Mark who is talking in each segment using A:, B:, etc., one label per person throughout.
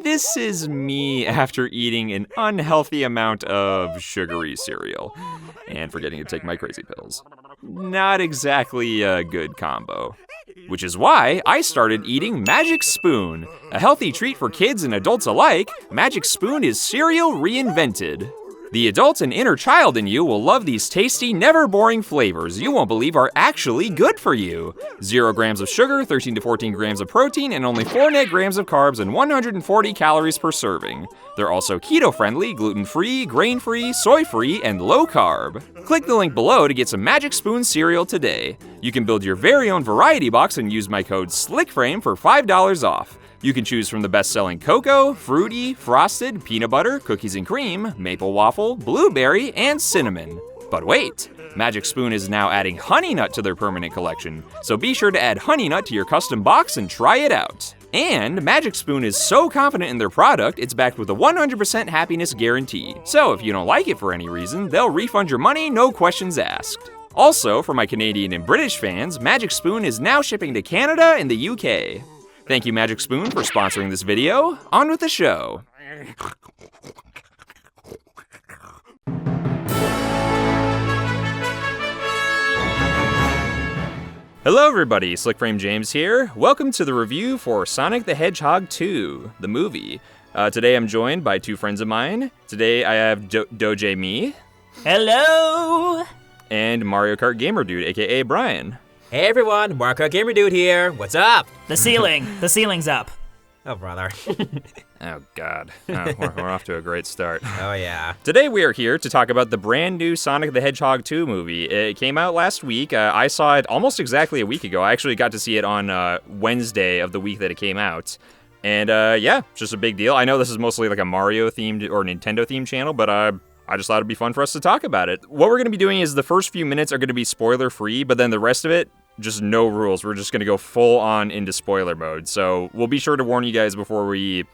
A: This is me after eating an unhealthy amount of sugary cereal and forgetting to take my crazy pills. Not exactly a good combo. Which is why I started eating Magic Spoon. A healthy treat for kids and adults alike, Magic Spoon is cereal reinvented. The adult and inner child in you will love these tasty, never boring flavors you won't believe are actually good for you. 0 grams of sugar, 13 to 14 grams of protein, and only 4 net grams of carbs and 140 calories per serving. They're also keto-friendly, gluten-free, grain-free, soy-free, and low-carb. Click the link below to get some Magic Spoon cereal today. You can build your very own variety box and use my code SlickFrame for $5 off. You can choose from the best-selling cocoa, fruity, frosted, peanut butter, cookies and cream, maple waffle, blueberry, and cinnamon. But wait, Magic Spoon is now adding Honey Nut to their permanent collection, so be sure to add Honey Nut to your custom box and try it out. And Magic Spoon is so confident in their product, it's backed with a 100% happiness guarantee. So if you don't like it for any reason, they'll refund your money, no questions asked. Also, for my Canadian and British fans, Magic Spoon is now shipping to Canada and the UK. Thank you, Magic Spoon, for sponsoring this video. On with the show. Hello everybody, SlickFrame James here. Welcome to the review for Sonic the Hedgehog 2, the movie. Today I'm joined by 2 friends of mine. Today I have DoJayMi.
B: Hello!
A: And MarioKartGamerDude, aka Bryan.
C: Hey everyone, MarioKartGamerDude here. What's up?
B: The ceiling's up.
C: Oh, brother.
A: Oh, God. Oh, we're off to a great start.
C: Oh, yeah.
A: Today we are here to talk about the brand new Sonic the Hedgehog 2 movie. It came out last week. I saw it almost exactly a week ago. I actually got to see it on Wednesday of the week that it came out. And yeah, it's just a big deal. I know this is mostly like a Mario-themed or Nintendo-themed channel, but I just thought it'd be fun for us to talk about it. What we're going to be doing is the first few minutes are going to be spoiler-free, but then the rest of it, just no rules. We're just going to go full on into spoiler mode. So we'll be sure to warn you guys before we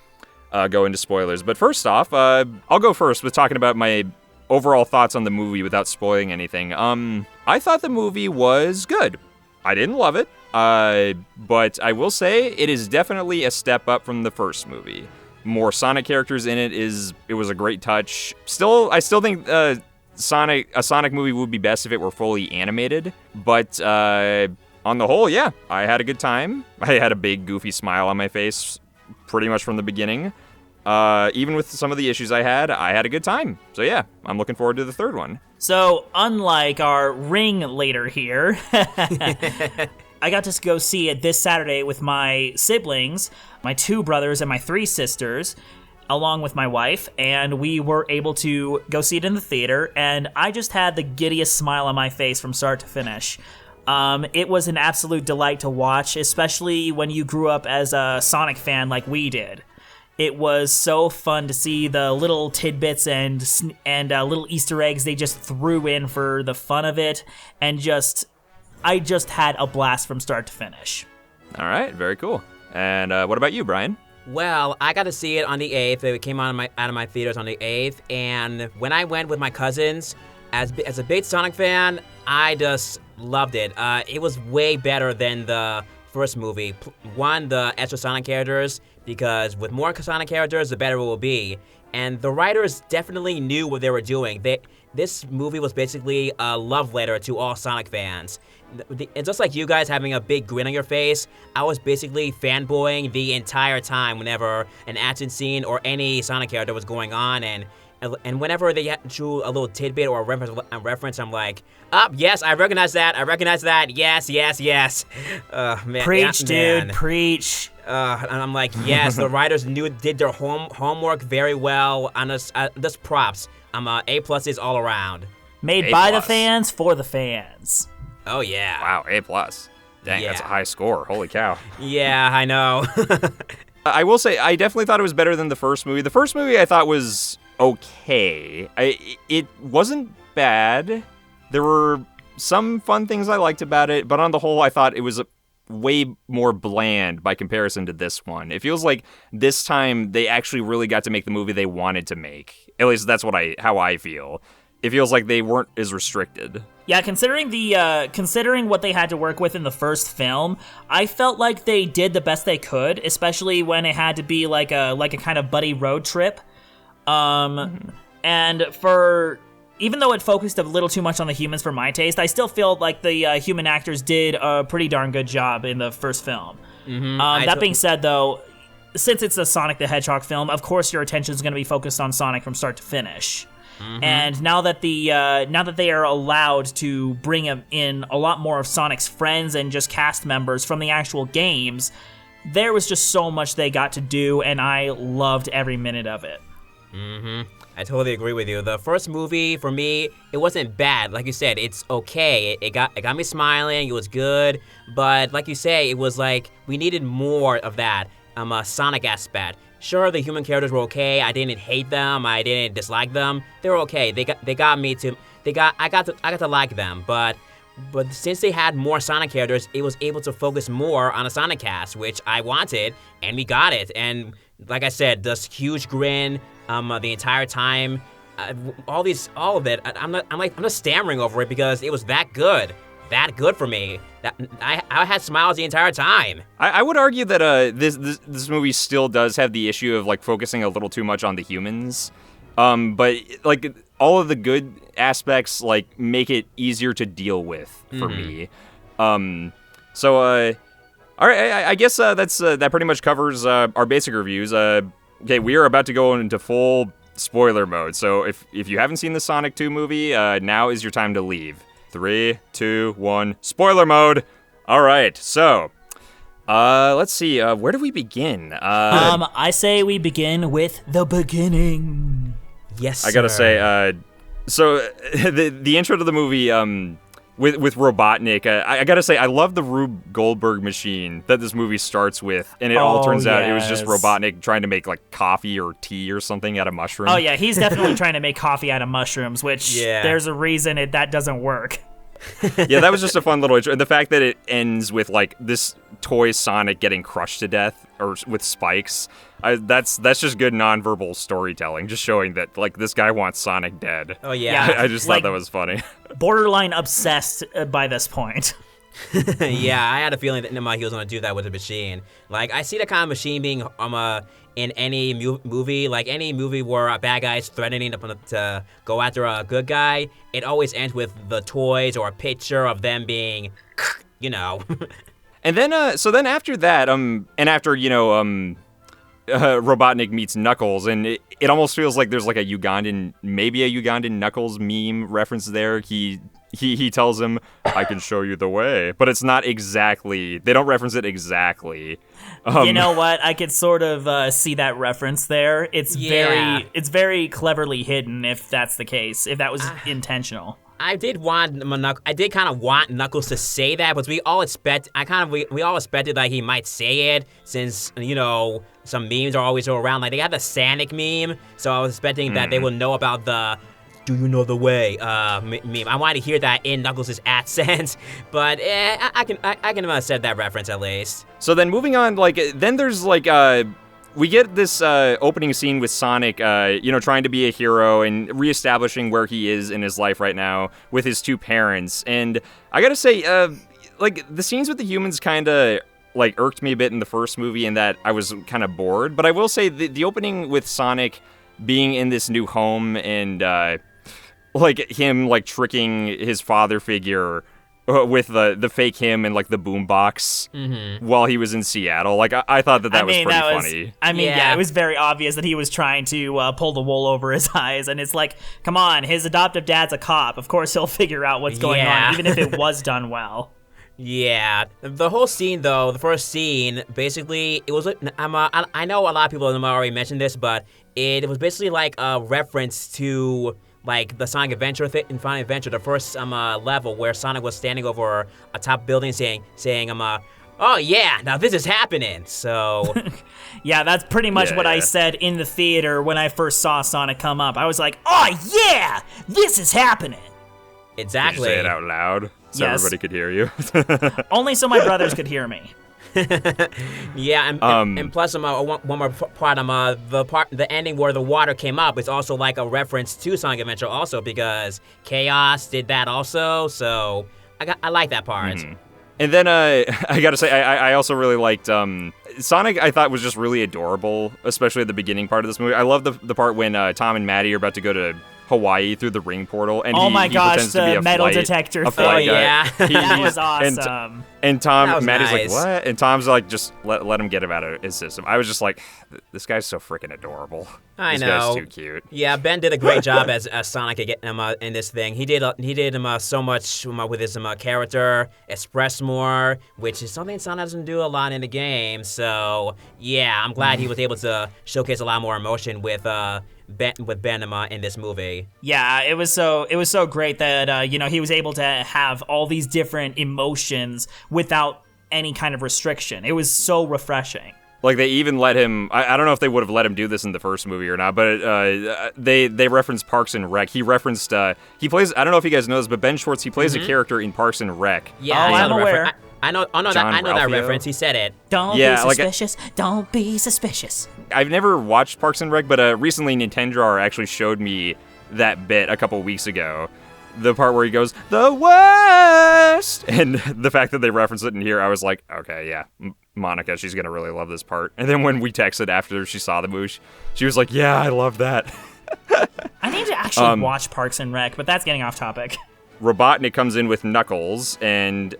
A: go into spoilers. But first off, I'll go first with talking about my overall thoughts on the movie without spoiling anything. I thought the movie was good. I didn't love it, but I will say it is definitely a step up from the first movie. More Sonic characters in it was a great touch. I still think a Sonic movie would be best if it were fully animated, but on the whole, yeah, I had a good time. I had a big goofy smile on my face pretty much from the beginning. Even with some of the issues I had a good time. So yeah, I'm looking forward to the third one.
B: So, unlike our ringleader here, I got to go see it this Saturday with my siblings, my 2 brothers and my 3 sisters, along with my wife, and we were able to go see it in the theater, and I just had the giddiest smile on my face from start to finish. It was an absolute delight to watch, especially when you grew up as a Sonic fan like we did. It was so fun to see the little tidbits and little Easter eggs they just threw in for the fun of it, and I just had a blast from start to finish.
A: All right, very cool. And what about you, Bryan?
C: Well, I got to see it on the 8th. It came out of my theaters on the 8th. And when I went with my cousins, as a big Sonic fan, I just loved it. It was way better than the first movie. One, the extra Sonic characters, because with more Sonic characters, the better it will be. And the writers definitely knew what they were doing. This movie was basically a love letter to all Sonic fans. It's just like you guys having a big grin on your face. I was basically fanboying the entire time whenever an action scene or any Sonic character was going on, and whenever they drew a little tidbit or a reference, I'm like, yes, I recognize that, yes. Man,
B: preach, dude, preach.
C: And I'm like, yes, the writers did their homework very well. And just props. I'm A+s all around.
B: Made by the fans, for the fans.
C: Oh, yeah.
A: Wow, A+. Dang,
C: Yeah.
A: That's a high score. Holy cow.
C: Yeah, I know.
A: I will say, I definitely thought it was better than the first movie. The first movie I thought was okay. It wasn't bad. There were some fun things I liked about it, but on the whole, I thought it was way more bland by comparison to this one. It feels like this time they actually really got to make the movie they wanted to make. At least that's how I feel. it feels like they weren't as restricted.
B: Yeah, considering what they had to work with in the first film, I felt like they did the best they could, especially when it had to be like a kind of buddy road trip. And even though it focused a little too much on the humans for my taste, I still feel like the human actors did a pretty darn good job in the first film. That being said, though, since it's a Sonic the Hedgehog film, of course your attention is going to be focused on Sonic from start to finish. And now that they are allowed to bring in a lot more of Sonic's friends and just cast members from the actual games, there was just so much they got to do, and I loved every minute of it.
C: I totally agree with you. The first movie, for me, it wasn't bad. Like you said, it's okay. It got me smiling. It was good. But like you say, it was like we needed more of that Sonic aspect. Sure, the human characters were okay. I didn't hate them. I didn't dislike them. They were okay. I got to like them. But since they had more Sonic characters, it was able to focus more on a Sonic cast, which I wanted, and we got it. And like I said, this huge grin the entire time, all of it. I'm just stammering over it because it was that good for me. That I had smiles the entire time.
A: I would argue that this movie still does have the issue of like focusing a little too much on the humans, but like all of the good aspects like make it easier to deal with for me. So all right, I guess that pretty much covers our basic reviews. Okay, we are about to go into full spoiler mode. So if you haven't seen the Sonic 2 movie, now is your time to leave. 3, 2, 1, spoiler mode. All right, so let's see. Where do we begin?
B: I say we begin with the beginning.
C: Yes, sir.
A: I gotta say, so the intro to the movie, with Robotnik, I gotta say, I love the Rube Goldberg machine that this movie starts with, and it all turns out it was just Robotnik trying to make like coffee or tea or something out of mushroom.
B: Oh yeah, he's definitely trying to make coffee out of mushrooms, which there's a reason that doesn't work.
A: Yeah, that was just a fun little intro. And the fact that it ends with like this toy Sonic getting crushed to death or with spikes, that's just good nonverbal storytelling, just showing that like this guy wants Sonic dead.
C: Oh yeah,
A: I just thought that was funny.
B: Borderline obsessed by this point.
C: Yeah, I had a feeling that he was gonna do that with the machine. Like I see that kind of machine being in any movie, like any movie where a bad guy is threatening to go after a good guy, it always ends with the toys or a picture of them being, you know.
A: And then, so then after that, and after, Robotnik meets Knuckles, and it almost feels like there's like maybe a Ugandan Knuckles meme reference there. He tells him, I can show you the way, but it's not exactly, they don't reference it exactly.
B: You know what? I could sort of see that reference there. It's very cleverly hidden if that's the case, if that was intentional.
C: I did kind of want Knuckles to say that, but we all expected like he might say it, since, some memes are always around. Like they have the Sonic meme, so I was expecting that they would know about the "Do you know the way?" meme. I wanted to hear that in Knuckles' accent, but I can set that reference at least.
A: So then moving on, then there's we get this opening scene with Sonic, trying to be a hero and reestablishing where he is in his life right now with his two parents. And I gotta say, the scenes with the humans kind of irked me a bit in the first movie, in that I was kind of bored. But I will say the opening with Sonic being in this new home and him tricking his father figure with the fake him and the boombox while he was in Seattle. I thought that was pretty funny.
B: It was very obvious that he was trying to pull the wool over his eyes, and it's like, come on, his adoptive dad's a cop. Of course he'll figure out what's going on, even if it was done well.
C: Yeah, the whole scene though, the first scene, basically, it was I know a lot of people have already mentioned this, but it was basically like a reference to the Sonic Adventure in Final Adventure, the first level where Sonic was standing over a top building saying, oh yeah, now this is happening. So
B: yeah, that's pretty much what I said in the theater when I first saw Sonic come up. I was like, oh yeah, this is happening.
C: Exactly.
A: Did you say it out loud so everybody could hear you?
B: Only so my brothers could hear me.
C: Yeah, and plus, one more part, the ending where the water came up is also like a reference to Sonic Adventure, also because Chaos did that also. So I like that part.
A: Mm-hmm. And then I gotta say, I also really liked Sonic. I thought was just really adorable, especially at the beginning part of this movie. I love the part when Tom and Maddie are about to go to Hawaii through the ring portal, and
B: oh my
A: he
B: gosh,
A: pretends to be
B: the
A: a
B: metal
A: flight,
B: detector
A: a
B: thing.
A: flight guy.
C: Yeah.
B: That was awesome.
A: And Tom, Maddie's
C: nice.
A: like, what? And Tom's like, just let him get him out of his system. I was just like, this guy's so freaking adorable.
C: I
A: this
C: know.
A: guy's too cute.
C: Yeah, Ben did a great job as Sonic in this thing. He did so much with his character, express more, which is something Sonic doesn't do a lot in the game. So yeah, I'm glad he was able to showcase a lot more emotion with Ben in this movie.
B: Yeah, it was so great that he was able to have all these different emotions without any kind of restriction. It was so refreshing.
A: Like, they even let him, I don't know if they would have let him do this in the first movie or not, but they referenced Parks and Rec. He referenced, he plays, I don't know if you guys know this, but Ben Schwartz, he plays a character in Parks and Rec.
C: Yeah,
B: I'm aware.
C: I know that reference. He said it.
B: Don't be suspicious. Don't be suspicious.
A: I've never watched Parks and Rec, but recently Nintendo actually showed me that bit a couple weeks ago. The part where he goes, the worst! And the fact that they reference it in here, I was like, okay, yeah, Monica, she's going to really love this part. And then when we texted after she saw the movie, she was like, yeah, I love that.
B: I need to actually watch Parks and Rec, but that's getting off topic.
A: Robotnik comes in with Knuckles, and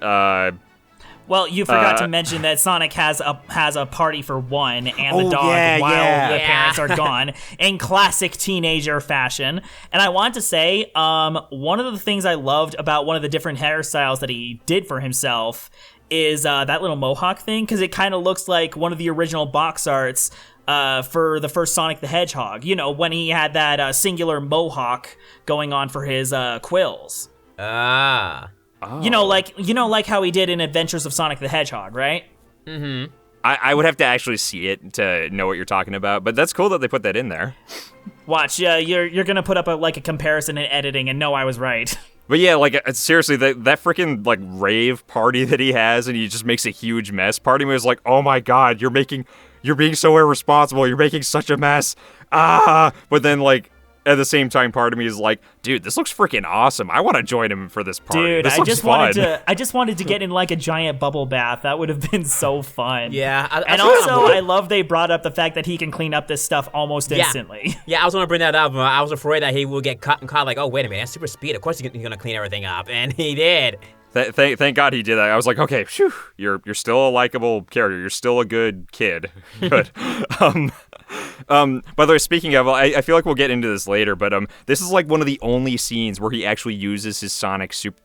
B: well, you forgot to mention that Sonic has a party for one and the dog while the parents are gone in classic teenager fashion. And I want to say, one of the things I loved about one of the different hairstyles that he did for himself is that little mohawk thing, because it kind of looks like one of the original box arts for the first Sonic the Hedgehog. You know, when he had that singular mohawk going on for his quills.
C: Ah.
A: Oh.
B: You know, like how he did in Adventures of Sonic the Hedgehog, right?
C: Mm-hmm.
A: I would have to actually see it to know what you're talking about, but that's cool that they put that in there.
B: Watch, you're gonna put up a comparison in editing, and no, I was right.
A: But yeah, like, seriously, that freaking, like, rave party that he has, and he just makes a huge mess. Part of me was like, oh my god, you're being so irresponsible, you're making such a mess. But then, like, at the same time, part of me is like, dude, this looks freaking awesome. I want to join him for this party.
B: Dude,
A: this
B: I
A: looks
B: just
A: fun.
B: wanted to get in like a giant bubble bath. That would have been so fun.
C: Yeah.
B: I love they brought up the fact that he can clean up this stuff almost instantly.
C: Yeah, I was going to bring that up. I was afraid that he would get caught like, oh, wait a minute, that's super speed. Of course he's going to clean everything up. And he did.
A: Thank God he did that. I was like, okay, phew, you're still a likable character. You're still a good kid. Good. By the way, speaking of, I feel like we'll get into this later, but this is like one of the only scenes where he actually uses his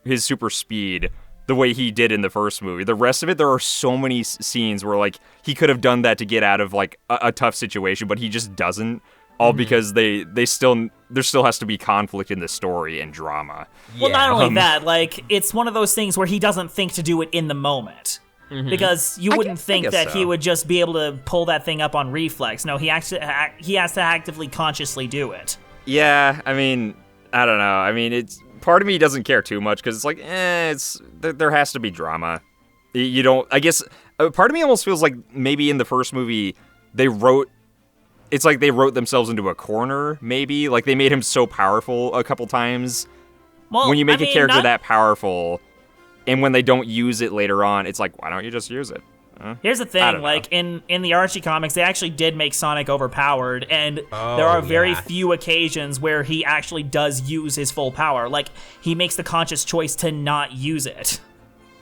A: his super speed the way he did in the first movie. The rest of it, there are so many scenes where like he could have done that to get out of like a tough situation, but he just doesn't. All because there still has to be conflict in the story and drama.
B: Well, not only that, like, it's one of those things where he doesn't think to do it in the moment. Because you wouldn't think that he would just be able to pull that thing up on reflex. No, he has to actively, consciously do it.
A: Yeah, I mean, I don't know. I mean, it's part of me doesn't care too much because it's like, there has to be drama. You don't. I guess part of me almost feels like maybe in the first movie it's like they wrote themselves into a corner. Maybe like they made him so powerful a couple times.
B: Well,
A: when you make a character that powerful. And when they don't use it later on, it's like, why don't you just use it?
B: Here's the thing, like, in the Archie comics, they actually did make Sonic overpowered, and there are very few occasions where he actually does use his full power. Like, he makes the conscious choice to not use it.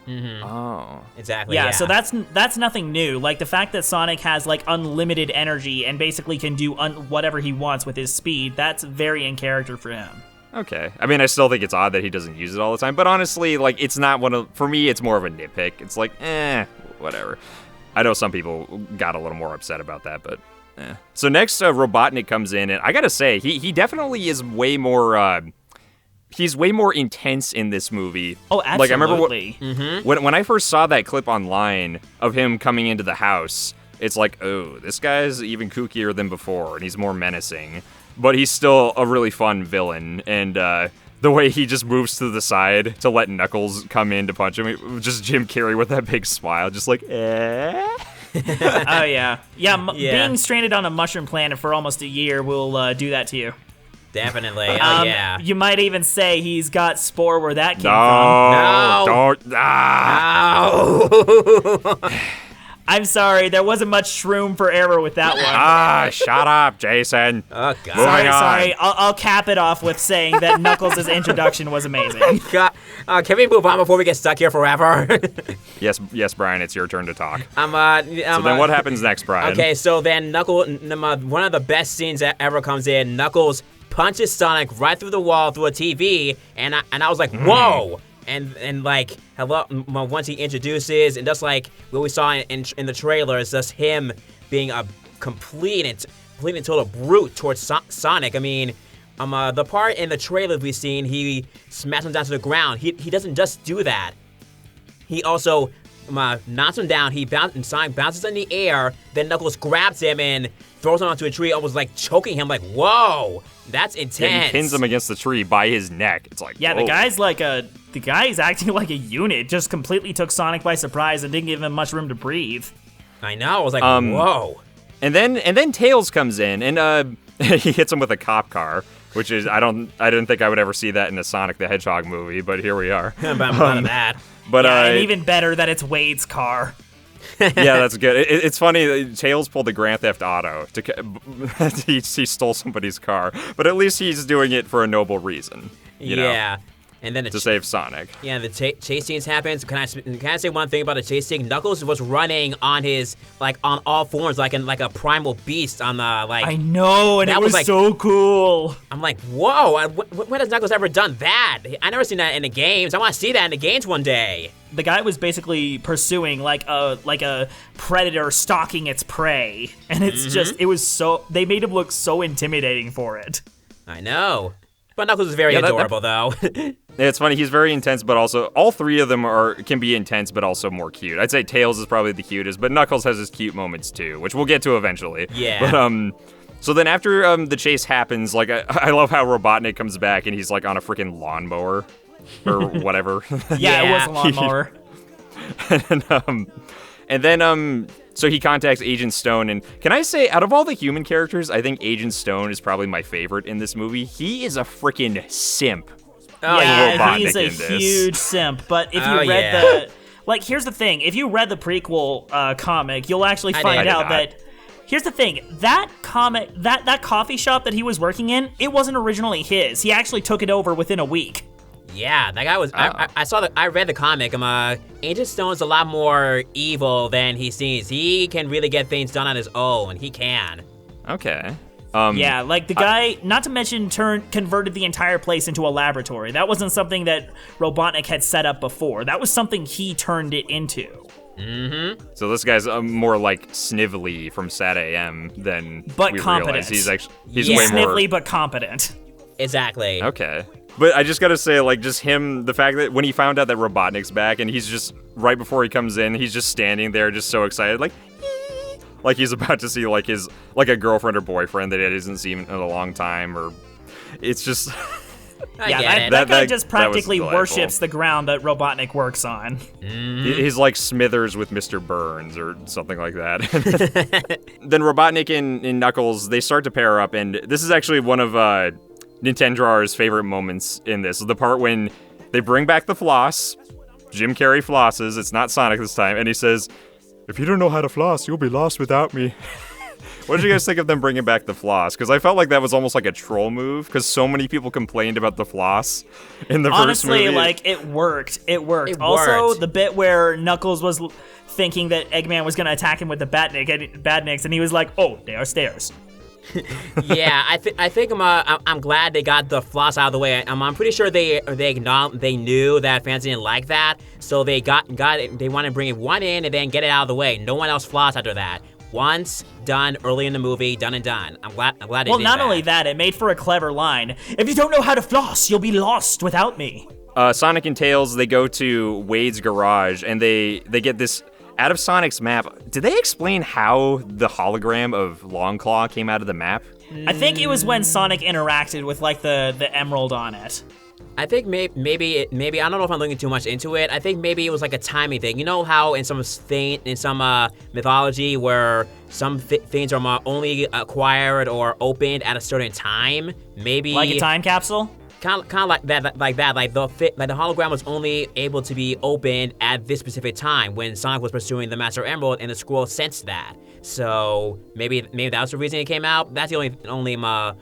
C: Mm-hmm.
A: Oh.
C: Exactly,
B: yeah. So that's nothing new. Like, the fact that Sonic has, like, unlimited energy and basically can do whatever he wants with his speed, that's very in character for him.
A: Okay. I mean, I still think it's odd that he doesn't use it all the time, but honestly, like, it's not for me, it's more of a nitpick. It's like, whatever. I know some people got a little more upset about that, but So next, Robotnik comes in, and I gotta say, he definitely is way more, he's way more intense in this movie.
B: Oh, absolutely.
A: Like, I remember when I first saw that clip online of him coming into the house, it's like, oh, this guy's even kookier than before, and he's more menacing. But he's still a really fun villain, and the way he just moves to the side to let Knuckles come in to punch him. Just Jim Carrey with that big smile, just like, eh.
B: Oh, yeah. Being stranded on a mushroom planet for almost a year will do that to you.
C: Definitely. Oh, yeah.
B: You might even say he's got Spore where that came
A: from.
C: No.
A: Don't.
C: No.
B: I'm sorry, there wasn't much room for error with that one.
A: Shut up, Jason.
C: Oh, God.
B: Sorry. I'll cap it off with saying that Knuckles' introduction was amazing.
C: God. Can we move on before we get stuck here forever?
A: Yes, Brian, it's your turn to talk.
C: So
A: then what happens next, Brian?
C: Okay, so then Knuckles, one of the best scenes that ever comes in, Knuckles punches Sonic right through the wall through a TV, and I was like, whoa! And like, hello, once he introduces, and just like what we saw in the trailer, is just him being a complete and total brute towards Sonic. I mean, the part in the trailer we've seen, he smashes him down to the ground. He doesn't just do that. He also knocks him down. And Sonic bounces in the air. Then Knuckles grabs him and throws him onto a tree, almost like choking him. Like, whoa, that's intense.
A: Yeah, he pins him against the tree by his neck. It's like,
B: yeah,
A: whoa.
B: The guy's acting like a unit. Just completely took Sonic by surprise and didn't give him much room to breathe.
C: I know. I was like, whoa.
A: And then Tails comes in and he hits him with a cop car, which is I didn't think I would ever see that in a Sonic the Hedgehog movie, but here we are.
C: About that.
A: But
B: and even better that it's Wade's car.
A: Yeah, that's good. It's funny. Tails pulled the Grand Theft Auto. He stole somebody's car, but at least he's doing it for a noble reason. You know?
C: And then
A: to save Sonic.
C: Yeah, the chase scenes happens. Can I say one thing about the chase scene? Knuckles was running on his on all fours like a primal beast on the
B: I know, and it was so cool.
C: I'm like, whoa! When has Knuckles ever done that? I never seen that in the games. I want to see that in the games one day.
B: The guy was basically pursuing like a predator stalking its prey, and it's they made him look so intimidating for it.
C: I know. But Knuckles is very adorable, though.
A: It's funny. He's very intense, but also all three of them can be intense, but also more cute. I'd say Tails is probably the cutest, but Knuckles has his cute moments too, which we'll get to eventually.
C: Yeah.
A: But so then after the chase happens, like I love how Robotnik comes back and he's like on a freaking lawnmower or whatever.
B: Yeah, it was a lawnmower.
A: And then so he contacts Agent Stone, and can I say, out of all the human characters, I think Agent Stone is probably my favorite in this movie. He is a freaking simp.
B: Oh, yeah, he's a huge simp. But if you read here's the thing. If you read the prequel comic, you'll actually find out that. Here's the thing. That comic, that coffee shop that he was working in, it wasn't originally his. He actually took it over within a week.
C: Yeah, that guy was. I read the comic. Agent Stone's a lot more evil than he seems. He can really get things done on his own. He can.
A: Okay.
B: Yeah, like the guy, not to mention, converted the entire place into a laboratory. That wasn't something that Robotnik had set up before. That was something he turned it into.
C: Mm-hmm.
A: So this guy's more like Snively from Sat AM than
B: but
A: we
B: competent.
A: realize. He's way more
B: Snively but competent.
C: Exactly.
A: Okay. But I just gotta say, like, just him, the fact that when he found out that Robotnik's back and he's just, right before he comes in, he's just standing there just so excited, like he's about to see, like, a girlfriend or boyfriend that he hasn't seen in a long time, or it's just...
B: that guy just practically worships the ground that Robotnik works on.
C: Mm-hmm.
A: He's like Smithers with Mr. Burns or something like that. Then Robotnik and Knuckles, they start to pair up, and this is actually one of Nintendrar's favorite moments in this. The part when they bring back the floss, Jim Carrey flosses, it's not Sonic this time, and he says, "If you don't know how to floss, you'll be lost without me." What did you guys think of them bringing back the floss? Because I felt like that was almost like a troll move, because so many people complained about the floss in the first movie.
B: Honestly, like, it worked. It worked. Also, the bit where Knuckles was thinking that Eggman was going to attack him with the badniks, and he was like, "Oh, they are stairs."
C: Yeah, I think I'm glad they got the floss out of the way. I'm pretty sure they knew that fans didn't like that, so they got it. They want to bring one in and then get it out of the way. No one else floss after that. Once done, early in the movie, done and done. I'm glad they did that.
B: Well, not only that, it made for a clever line. "If you don't know how to floss, you'll be lost without me."
A: Sonic and Tails, they go to Wade's garage and they get this. Out of Sonic's map, did they explain how the hologram of Longclaw came out of the map?
B: I think it was when Sonic interacted with, like, the emerald on it.
C: I think maybe I don't know if I'm looking too much into it. I think maybe it was like a timing thing. You know how in some mythology where some things are only acquired or opened at a certain time? Maybe
B: Like a time capsule?
C: Kind of like that. Like the hologram was only able to be opened at this specific time when Sonic was pursuing the Master Emerald, and the scroll sensed that. So maybe that was the reason it came out. That's the only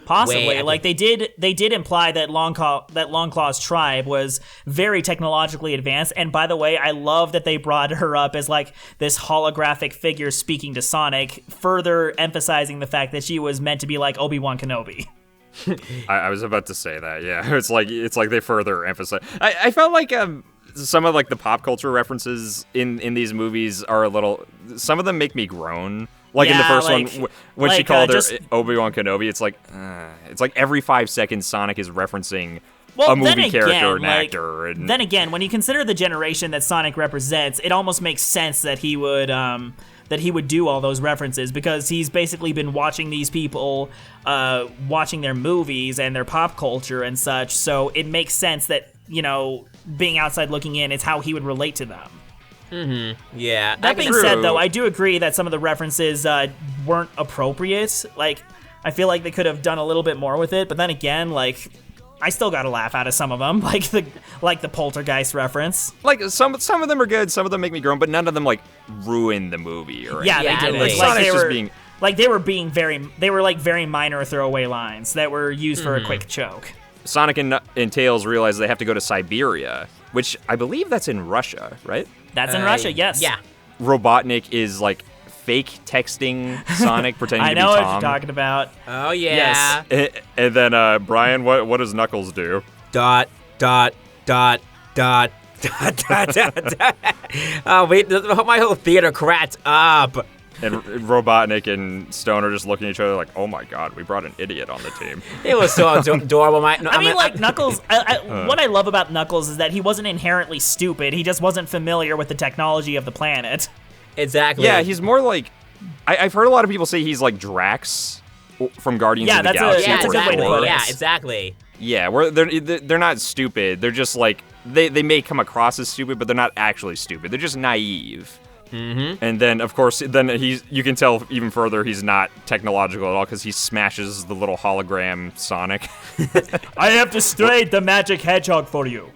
B: Possibly.
C: way
B: Like they did imply that Longclaw's tribe was very technologically advanced. And by the way, I love that they brought her up as like this holographic figure speaking to Sonic, further emphasizing the fact that she was meant to be like Obi-Wan Kenobi.
A: I was about to say that. Yeah, it's like they further emphasize. I felt like some of like the pop culture references in these movies are a little. Some of them make me groan. Like in the first one, when she called her Obi-Wan Kenobi, it's like every 5 seconds Sonic is referencing a movie character or an actor. And
B: then again, when you consider the generation that Sonic represents, it almost makes sense that he would do all those references, because he's basically been watching these people, watching their movies and their pop culture and such. So it makes sense that, you know, being outside looking in, it's how he would relate to them.
C: Mm-hmm. Yeah.
B: That being said, though, I do agree that some of the references weren't appropriate. Like, I feel like they could have done a little bit more with it. But then again, like, I still got a laugh out of some of them, like the poltergeist reference.
A: Like some of them are good, some of them make me groan, but none of them like ruin the movie or anything.
B: Yeah, they did.
C: Like,
A: Sonic's just being
B: they were very minor throwaway lines that were used for a quick choke.
A: Sonic and Tails realize they have to go to Siberia, which I believe that's in Russia, right?
B: That's in Russia, yes.
C: Yeah.
A: Robotnik is like fake texting Sonic, pretending to be Tom.
B: I know what you're talking about.
C: Oh yeah.
B: Yes.
A: And then Bryan, what does Knuckles do?
C: Dot. Oh wait, my whole theater cracked up.
A: And Robotnik and Stone are just looking at each other like, oh my god, we brought an idiot on the team.
C: It was so adorable.
B: Knuckles, what I love about Knuckles is that he wasn't inherently stupid. He just wasn't familiar with the technology of the planet.
C: Exactly.
A: Yeah, he's more like, I've heard a lot of people say he's like Drax from Guardians of the Galaxy.
B: That's a good way to put it.
C: Yeah, exactly.
A: Yeah, where they're not stupid. They're just like, they may come across as stupid, but they're not actually stupid. They're just naive.
C: Mm-hmm.
A: And then, of course, you can tell even further he's not technological at all because he smashes the little hologram Sonic.
B: I have destroyed the magic hedgehog for you.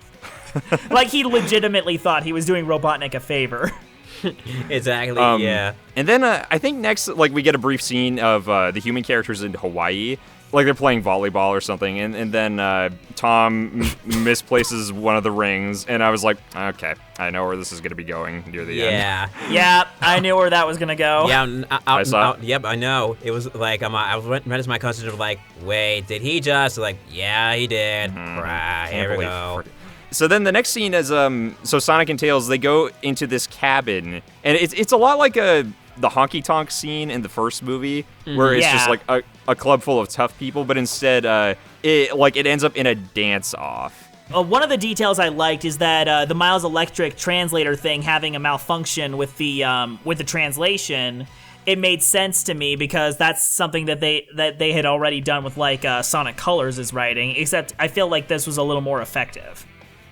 B: Like, he legitimately thought he was doing Robotnik a favor.
C: Exactly, yeah.
A: And then I think next, like, we get a brief scene of the human characters in Hawaii. Like, they're playing volleyball or something, and then Tom misplaces one of the rings, and I was like, okay, I know where this is going to be going near the end.
B: Yeah, I knew where that was going to go.
C: Yeah, I saw. Yep, I know. It was like, I was running to my cousins and like, wait, did he just? Like, yeah, he did. Here we go.
A: So then the next scene is, so Sonic and Tails, they go into this cabin, and it's a lot like the honky tonk scene in the first movie, where it's just like a club full of tough people, but instead it ends up in a dance off.
B: One of the details I liked is that the Miles Electric translator thing having a malfunction with the translation. It made sense to me because that's something that they had already done with like Sonic Colors' writing, except I feel like this was a little more effective.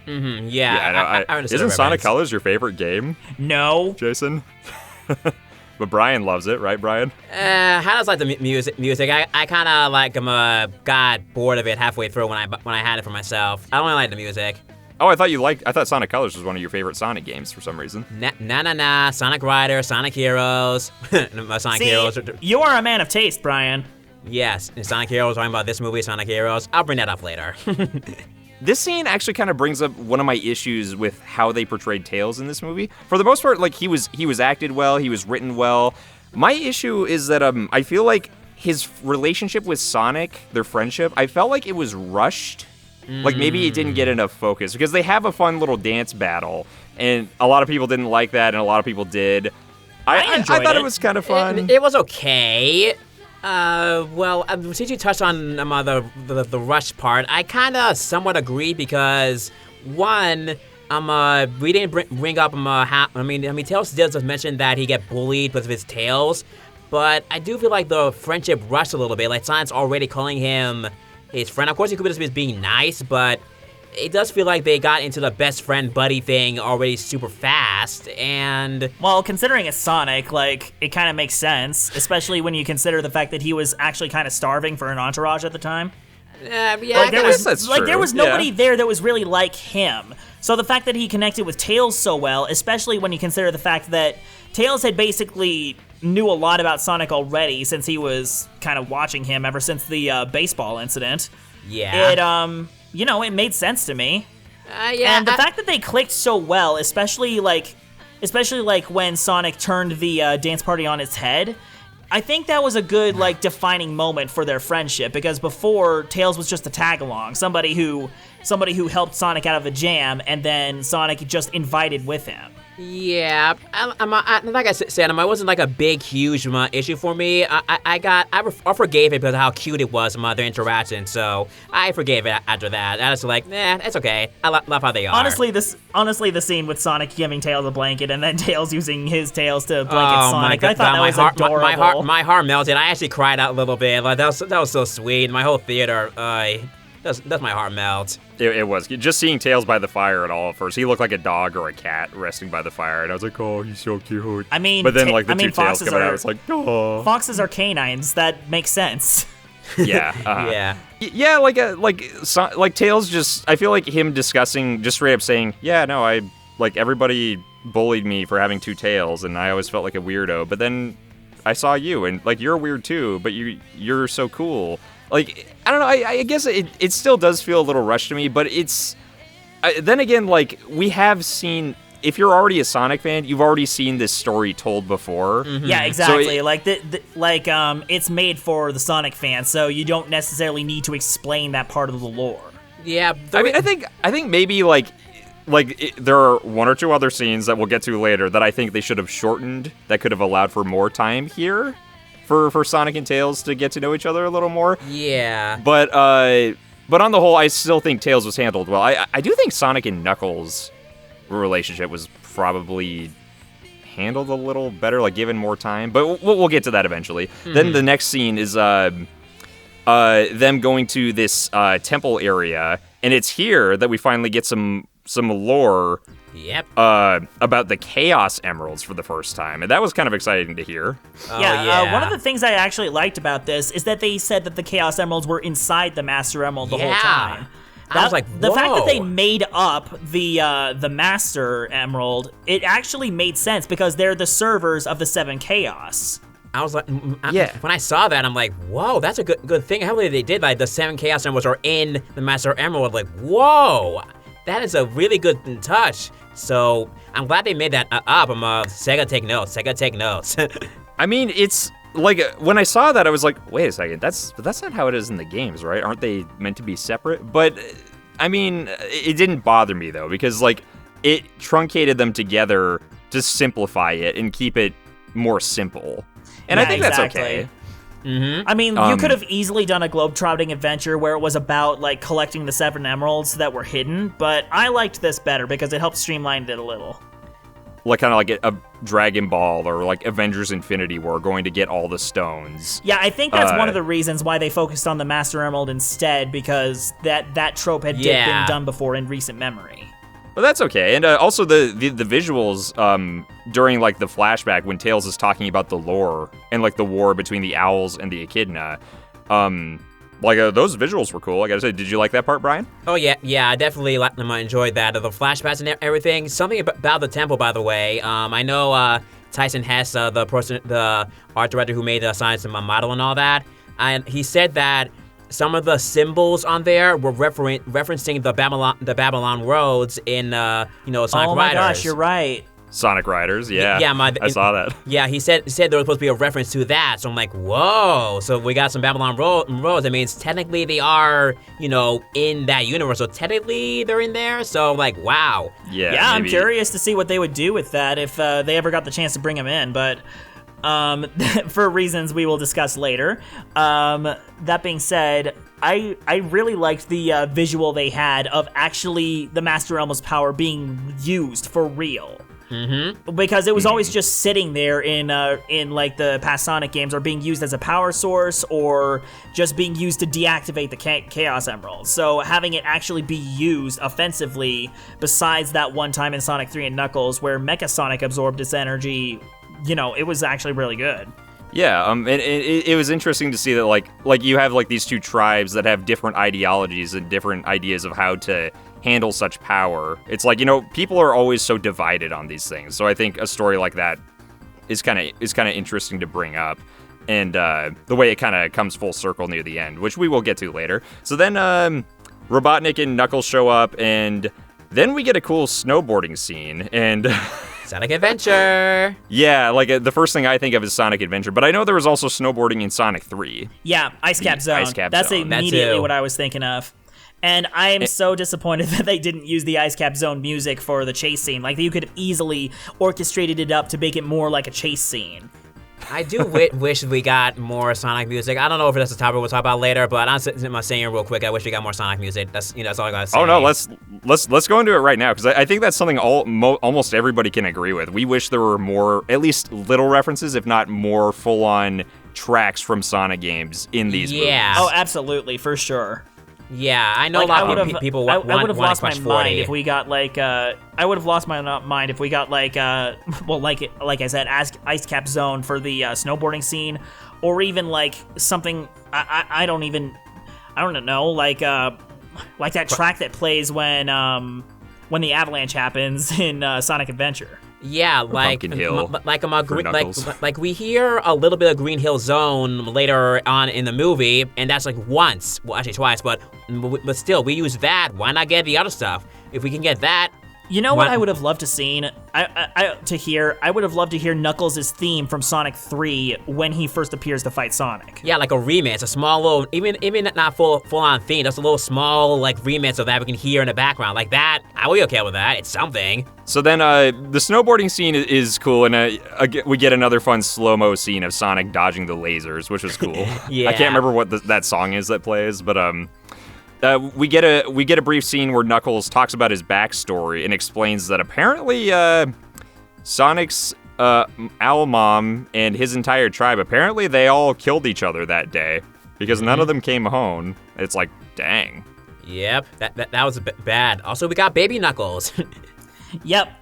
C: Mm-hmm, yeah. I
A: isn't Sonic Colors your favorite game?
B: No.
A: Jason? But Bryan loves it, right, Bryan?
C: How does like the music? I kind of like got bored of it halfway through when I had it for myself. I don't really like the music.
A: Oh, I thought Sonic Colors was one of your favorite Sonic games for some reason.
C: Nah. Sonic Riders, Sonic Heroes. Heroes.
B: You are a man of taste, Bryan.
C: Yes, and Sonic Heroes, talking about this movie, Sonic Heroes. I'll bring that up later.
A: This scene actually kind of brings up one of my issues with how they portrayed Tails in this movie. For the most part, like, he was acted well, he was written well. My issue is that I feel like his relationship with Sonic, their friendship, I felt like it was rushed. Like, maybe it didn't get enough focus, because they have a fun little dance battle, and a lot of people didn't like that, and a lot of people did. I thought it was kind of fun.
C: It was okay. Well, since you touched on the rush part, I kind of somewhat agree because, one, we didn't bring up Tails does mention that he get bullied because of his tails, but I do feel like the friendship rushed a little bit. Like, Sonic's already calling him his friend. Of course, he could just be being nice, but it does feel like they got into the best friend buddy thing already super fast, and...
B: Well, considering it's Sonic, like, it kind of makes sense, especially when you consider the fact that he was actually kind of starving for an entourage at the time.
C: Yeah,
B: Like,
A: I guess that's true.
B: there was nobody
A: Yeah.
B: there that was really like him. So the fact that he connected with Tails so well, especially when you consider the fact that Tails had basically knew a lot about Sonic already since he was kind of watching him ever since the baseball incident.
C: Yeah.
B: It made sense to me.
C: Yeah.
B: And the fact that they clicked so well, especially like when Sonic turned the dance party on its head, I think that was a good like defining moment for their friendship, because before Tails was just a tag along, somebody who helped Sonic out of a jam, and then Sonic just invited with him.
C: Yeah, like I said, it wasn't like a big, huge issue for me. I forgave it because of how cute it was, their interaction. So I forgave it after that. I was like, nah, it's okay. I love how they are.
B: Honestly, the scene with Sonic giving Tails a blanket and then Tails using his tails to blanket Sonic, I thought that was adorable.
C: My heart melted. I actually cried out a little bit. Like that was so sweet. My whole theater, that's my heart melt.
A: It was. Just seeing Tails by the fire at all at first. He looked like a dog or a cat resting by the fire, and I was like, oh, he's so cute.
B: I mean,
A: but then like the two tails
B: foxes
A: coming out, it's like, oh.
B: Foxes are canines. That makes sense.
A: Yeah.
C: Yeah.
A: Yeah, like Tails just, I feel like him discussing, just straight up saying, yeah, no, everybody bullied me for having two tails, and I always felt like a weirdo, but then I saw you, and like, you're weird too, but you're so cool. Like, I don't know, I guess it still does feel a little rushed to me, but it's... then again, like, we have seen... If you're already a Sonic fan, you've already seen this story told before.
B: Mm-hmm. Yeah, exactly. So it's made for the Sonic fan, so you don't necessarily need to explain that part of the lore.
C: Yeah.
A: I think maybe, there are one or two other scenes that we'll get to later that I think they should have shortened, that could have allowed for more time here. For Sonic and Tails to get to know each other a little more.
C: Yeah.
A: But on the whole, I still think Tails was handled well. I do think Sonic and Knuckles' relationship was probably handled a little better, like given more time. But we'll get to that eventually. Mm-hmm. Then the next scene is them going to this temple area, and it's here that we finally get some lore.
C: Yep.
A: About the Chaos Emeralds for the first time, and that was kind of exciting to hear.
B: One of the things I actually liked about this is that they said that the Chaos Emeralds were inside the Master Emerald the whole time.
C: I was like, whoa.
B: The fact that they made up the Master Emerald, it actually made sense because they're the servers of the Seven Chaos.
C: I was like, when I saw that, I'm like, whoa, that's a good thing. How they did, like, the 7 Chaos Emeralds are in the Master Emerald. Like, whoa, that is a really good touch. So I'm glad they made that up. Sega take notes.
A: I mean, it's like when I saw that, I was like, wait a second, that's not how it is in the games, right? Aren't they meant to be separate? But I mean, it didn't bother me though, because like it truncated them together to simplify it and keep it more simple. And I think that's okay.
C: Mm-hmm.
B: I mean, you could have easily done a globetrotting adventure where it was about, like, collecting the 7 emeralds that were hidden, but I liked this better because it helped streamline it a little.
A: Like, kind of like a Dragon Ball or, like, Avengers Infinity War, going to get all the stones.
B: Yeah, I think that's one of the reasons why they focused on the Master Emerald instead, because that trope had been done before in recent memory.
A: But that's okay. And also the visuals during, like, the flashback when Tails is talking about the lore and, like, the war between the owls and the echidna, those visuals were cool. I gotta say, did you like that part, Bryan?
C: Oh, yeah, I definitely enjoyed that. The flashbacks and everything. Something about the temple, by the way. I know Tyson Hess, the art director who made the science and model and all that, and he said that some of the symbols on there were referencing the Babylon roads in Sonic Riders.
B: Oh my gosh, you're right.
A: Sonic Riders, yeah. I saw that.
C: Yeah, he said there was supposed to be a reference to that. So I'm like, whoa. So we got some Babylon roads. I mean, technically they are, in that universe. So technically they're in there. So like, wow.
A: Yeah,
B: maybe. I'm curious to see what they would do with that if they ever got the chance to bring him in. But for reasons we will discuss later. That being said, I really liked the visual they had of actually the Master Emerald's power being used for real. Because it was always just sitting there in like the past Sonic games, or being used as a power source, or just being used to deactivate the Chaos Emeralds. So having it actually be used offensively, besides that one time in Sonic 3 and Knuckles where Mecha Sonic absorbed its energy, it was actually really good.
A: Yeah, it was interesting to see that like you have like these two tribes that have different ideologies and different ideas of how to handle such power. It's like, people are always so divided on these things. So I think a story like that is kind of interesting to bring up. And the way it kind of comes full circle near the end, which we will get to later. So then Robotnik and Knuckles show up, and then we get a cool snowboarding scene, and
C: Sonic Adventure.
A: Yeah, like the first thing I think of is Sonic Adventure, but I know there was also snowboarding in Sonic 3.
B: Yeah, Ice Cap Zone. That's immediately what I was thinking of. And I am so disappointed that they didn't use the Ice Cap Zone music for the chase scene. Like, you could have easily orchestrated it up to make it more like a chase scene.
C: I do wish we got more Sonic music. I don't know if that's the topic we'll talk about later, but I'm saying real quick, I wish we got more Sonic music. That's all I gotta say.
A: Oh no, let's go into it right now, because I think that's something almost everybody can agree with. We wish there were more, at least little references, if not more full-on tracks from Sonic games in these movies.
B: Oh, absolutely, for sure.
C: Yeah, I know a lot of people want
B: I would have lost my
C: 40.
B: mind if we got like I would have lost my mind if we got like like I said, Ice Cap Zone for the snowboarding scene, or even like something I don't know, like that track that plays when the avalanche happens in Sonic Adventure.
C: Yeah, like
A: Pumpkin Hill,
C: like we hear a little bit of Green Hill Zone later on in the movie, and that's like once, well actually twice, but still we use that. Why not get the other stuff? If we can get that.
B: You know what I would have loved to seen? I would have loved to hear Knuckles' theme from Sonic 3 when he first appears to fight Sonic.
C: Yeah, like a remix, a small little, even not full-on theme, just a little small like remix of that we can hear in the background. Like that, I would be okay with that. It's something.
A: So then the snowboarding scene is cool, and we get another fun slow-mo scene of Sonic dodging the lasers, which was cool.
C: Yeah.
A: I can't remember what that song is that plays, but we get a brief scene where Knuckles talks about his backstory and explains that apparently Sonic's owl mom and his entire tribe, apparently they all killed each other that day because none of them came home. It's like, dang.
C: Yep, that was bad. Also, we got Baby Knuckles.
B: Yep.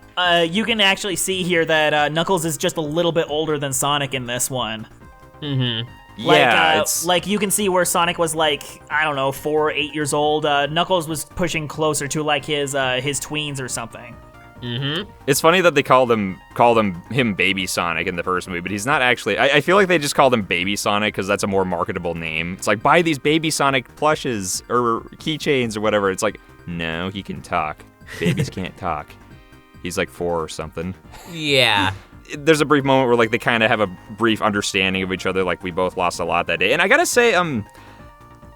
B: You can actually see here that Knuckles is just a little bit older than Sonic in this one.
C: Mm-hmm.
A: Yeah,
B: like you can see where Sonic was like, I don't know, 4 or 8 years old. Knuckles was pushing closer to like his tweens or something.
C: Mm-hmm.
A: It's funny that they call him Baby Sonic in the first movie, but he's not actually. I feel like they just called him Baby Sonic because that's a more marketable name. It's like, buy these Baby Sonic plushes or keychains or whatever. It's like, no, he can talk. Babies can't talk. He's like 4 or something.
C: Yeah.
A: There's a brief moment where like they kind of have a brief understanding of each other, like we both lost a lot that day. And I gotta say,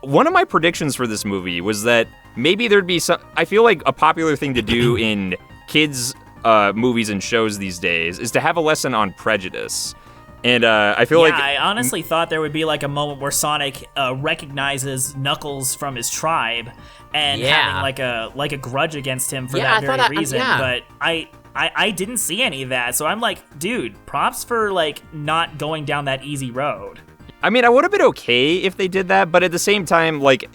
A: one of my predictions for this movie was that maybe there'd be some. I feel like a popular thing to do in kids' movies and shows these days is to have a lesson on prejudice. And I feel like
B: I honestly thought there would be like a moment where Sonic recognizes Knuckles from his tribe and having like a grudge against him for that very reason. But I didn't see any of that, so I'm like, dude, props for like not going down that easy road.
A: I mean, I would have been okay if they did that, but at the same time, like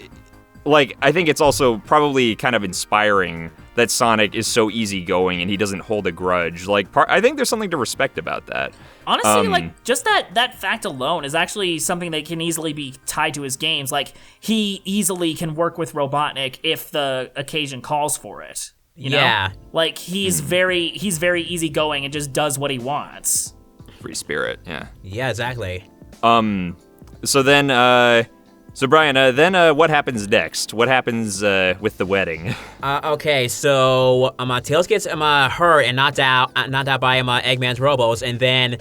A: I think it's also probably kind of inspiring that Sonic is so easygoing and he doesn't hold a grudge. Like, I think there's something to respect about that.
B: Honestly, like, just that fact alone is actually something that can easily be tied to his games. Like, he easily can work with Robotnik if the occasion calls for it. You know?
C: Yeah.
B: Like, he's very easygoing and just does what he wants.
A: Free spirit, yeah.
C: Yeah, exactly.
A: So then, so Bryan, then what happens next? What happens with the wedding?
C: Okay, so Tails gets hurt and knocked out by Eggman's Robos, and then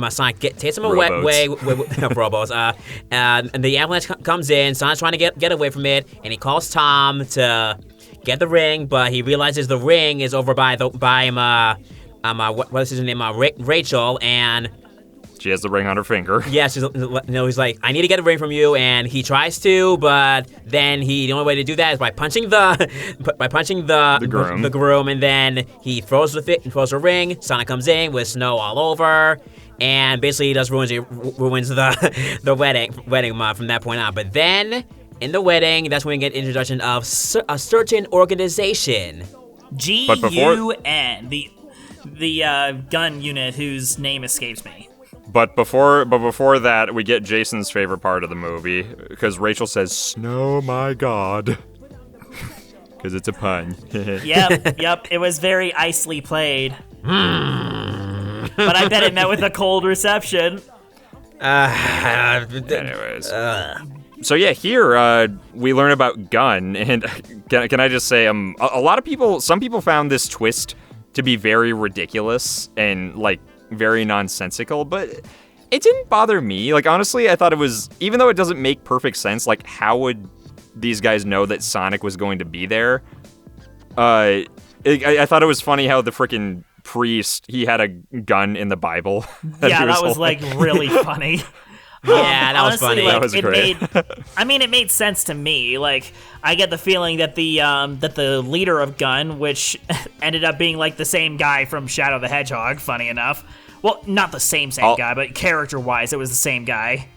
C: Sonic takes him away with Robos. And the avalanche comes in. Sonic's trying to get away from it, and he calls Tom to get the ring, but he realizes the ring is over by what is his name? Rachel, and
A: She has the ring on her finger.
C: Yeah, he's like, I need to get a ring from you, and he tries to, but then the only way to do that is by punching the groom, and then he throws the ring. Sonic comes in with snow all over, and basically he just ruins the wedding from that point on. But then in the wedding, that's when we get introduction of a certain organization.
B: GUN, the gun unit whose name escapes me.
A: But before that, we get Jason's favorite part of the movie, because Rachel says, "Snow, my God," because it's a pun.
B: Yep. It was very icily played. But I bet it met with a cold reception.
A: Anyways. So yeah, here we learn about Gun, and can I just say, some people found this twist to be very ridiculous and like very nonsensical, but it didn't bother me. Like, honestly, I thought it was, even though it doesn't make perfect sense, like, how would these guys know that Sonic was going to be there? I thought it was funny how the freaking priest, he had a gun in the Bible.
B: That was like really funny.
C: Yeah, that was
B: honestly,
C: funny.
B: Like,
A: that was great.
B: It made sense to me. Like, I get the feeling that the leader of Gun, which ended up being like the same guy from Shadow the Hedgehog, funny enough. Well, not the same guy, but character-wise, it was the same guy.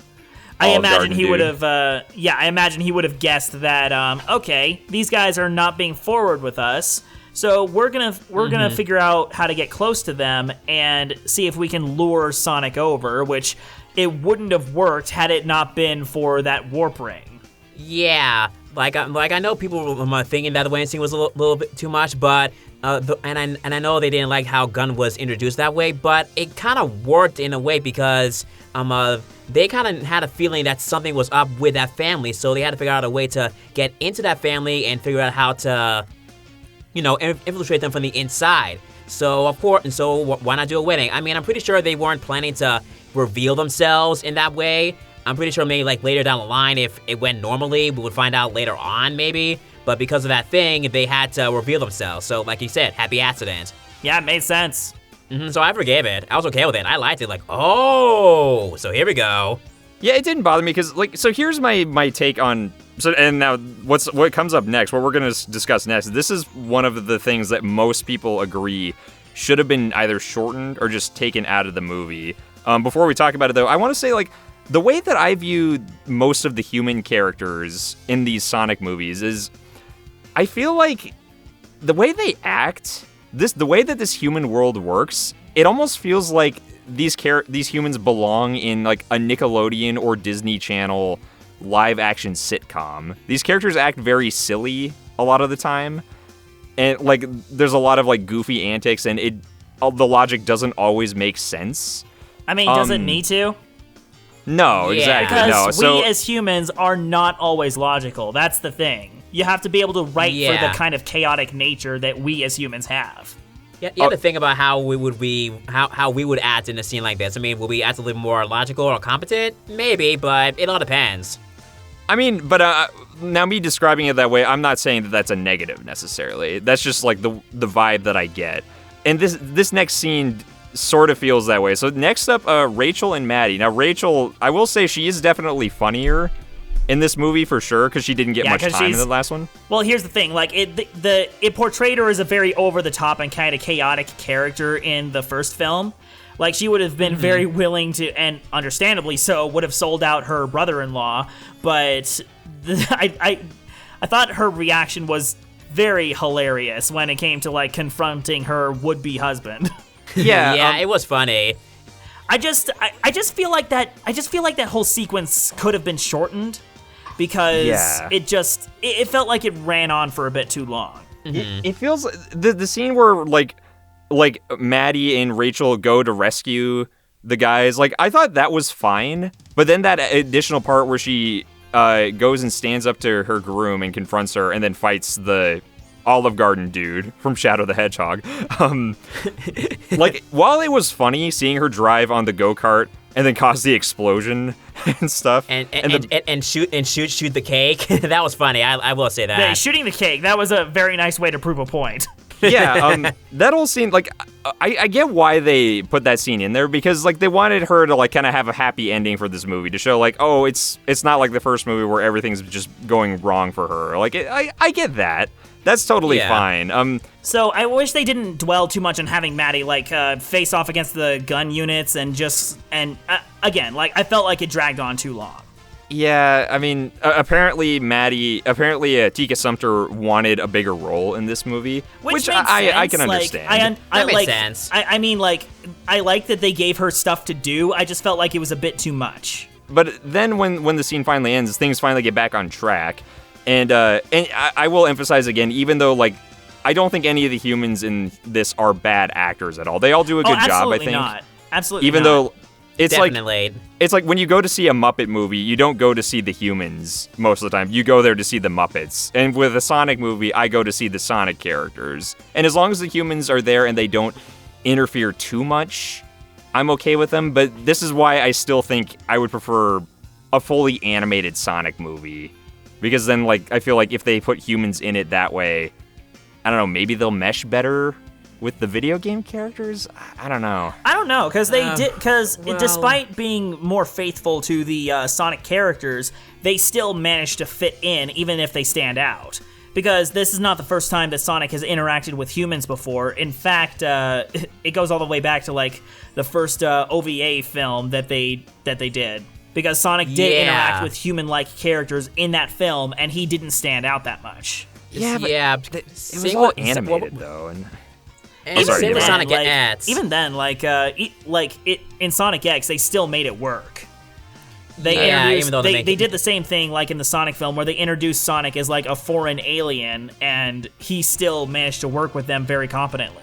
B: I imagine he would have guessed that. Okay, these guys are not being forward with us, so we're gonna figure out how to get close to them and see if we can lure Sonic over, which it wouldn't have worked had it not been for that warp ring.
C: Yeah, like I know people were thinking that the wedding scene was a little bit too much, but and I know they didn't like how Gun was introduced that way, but it kind of worked in a way because they kind of had a feeling that something was up with that family, so they had to figure out a way to get into that family and figure out how to, infiltrate them from the inside. So why not do a wedding? I mean, I'm pretty sure they weren't planning to reveal themselves in that way. I'm pretty sure maybe like later down the line, if it went normally, we would find out later on maybe. But because of that thing, they had to reveal themselves. So like you said, happy accident.
B: Yeah, it made sense.
C: So I forgave it. I was okay with it. I liked it. Like, oh, so here we go.
A: Yeah, it didn't bother me because, like, so here's my take on. So, and now what comes up next, what we're going to discuss next, this is one of the things that most people agree should have been either shortened or just taken out of the movie. Before we talk about it, though, I want to say, like, the way that I view most of the human characters in these Sonic movies is, I feel like the way they act, the way that this human world works, it almost feels like these humans belong in like a Nickelodeon or Disney Channel live action sitcom. These characters act very silly a lot of the time, and like there's a lot of like goofy antics, and the logic doesn't always make sense.
B: I mean, does it need to?
A: No, exactly.
B: Because we as humans are not always logical. That's the thing. You have to be able to write for the kind of chaotic nature that we as humans have.
C: Yeah, you have to think about how we would act in a scene like this. I mean, will we act a little more logical or competent? Maybe, but it all depends.
A: I mean, but now me describing it that way, I'm not saying that that's a negative necessarily. That's just like the vibe that I get. And this next scene sort of feels that way. So next up, Rachel and Maddie. Now Rachel, I will say she is definitely funnier in this movie for sure, because she didn't get much time in the last one.
B: Well, here's the thing: like it portrayed her as a very over the top and kind of chaotic character in the first film. Like she would have been very willing to, and understandably so, would have sold out her brother-in-law. But I thought her reaction was very hilarious when it came to like confronting her would-be husband.
C: Yeah, it was funny.
B: I just feel like that whole sequence could have been shortened, because it felt like it ran on for a bit too long.
A: It feels the scene where like Maddie and Rachel go to rescue the guys, like I thought that was fine, but then that additional part where she goes and stands up to her groom and confronts her and then fights the Olive Garden dude from Shadow the Hedgehog. Like, while it was funny seeing her drive on the go-kart and then cause the explosion and stuff,
C: and shoot the cake, that was funny. I will say that.
B: Yeah, shooting the cake, that was a very nice way to prove a point.
A: Yeah, that whole scene, like, I get why they put that scene in there, because, like, they wanted her to, like, kind of have a happy ending for this movie, to show, like, oh, it's not like the first movie where everything's just going wrong for her. Like, I get that. That's totally fine.
B: So I wish they didn't dwell too much on having Maddie, like, face off against the gun units and again, like, I felt like it dragged on too long.
A: Yeah, I mean, apparently Tika Sumpter wanted a bigger role in this movie, which I can understand.
C: That makes sense.
B: I mean, like, I like that they gave her stuff to do. I just felt like it was a bit too much.
A: But then when the scene finally ends, things finally get back on track, and I will emphasize again, even though, like, I don't think any of the humans in this are bad actors at all. They all do a good job, I think.
B: Not. Absolutely
A: even
B: not.
A: Though it's
C: Definitely.
A: It's like when you go to see a Muppet movie, you don't go to see the humans most of the time. You go there to see the Muppets. And with a Sonic movie, I go to see the Sonic characters. And as long as the humans are there and they don't interfere too much, I'm okay with them. But this is why I still think I would prefer a fully animated Sonic movie. Because then, like, I feel like if they put humans in it that way, I don't know, maybe they'll mesh better with the video game characters? I don't know.
B: I don't know, because despite being more faithful to the Sonic characters, they still manage to fit in, even if they stand out. Because this is not the first time that Sonic has interacted with humans before. In fact, it goes all the way back to, like, the first OVA film that they did. Because Sonic did interact with human-like characters in that film, and he didn't stand out that much.
A: Yeah, but it was all animated, though.
C: And same with Sonic X.
B: Even then, in Sonic X, they still made it work. They did the same thing, like in the Sonic film, where they introduced Sonic as, like, a foreign alien, and he still managed to work with them very competently.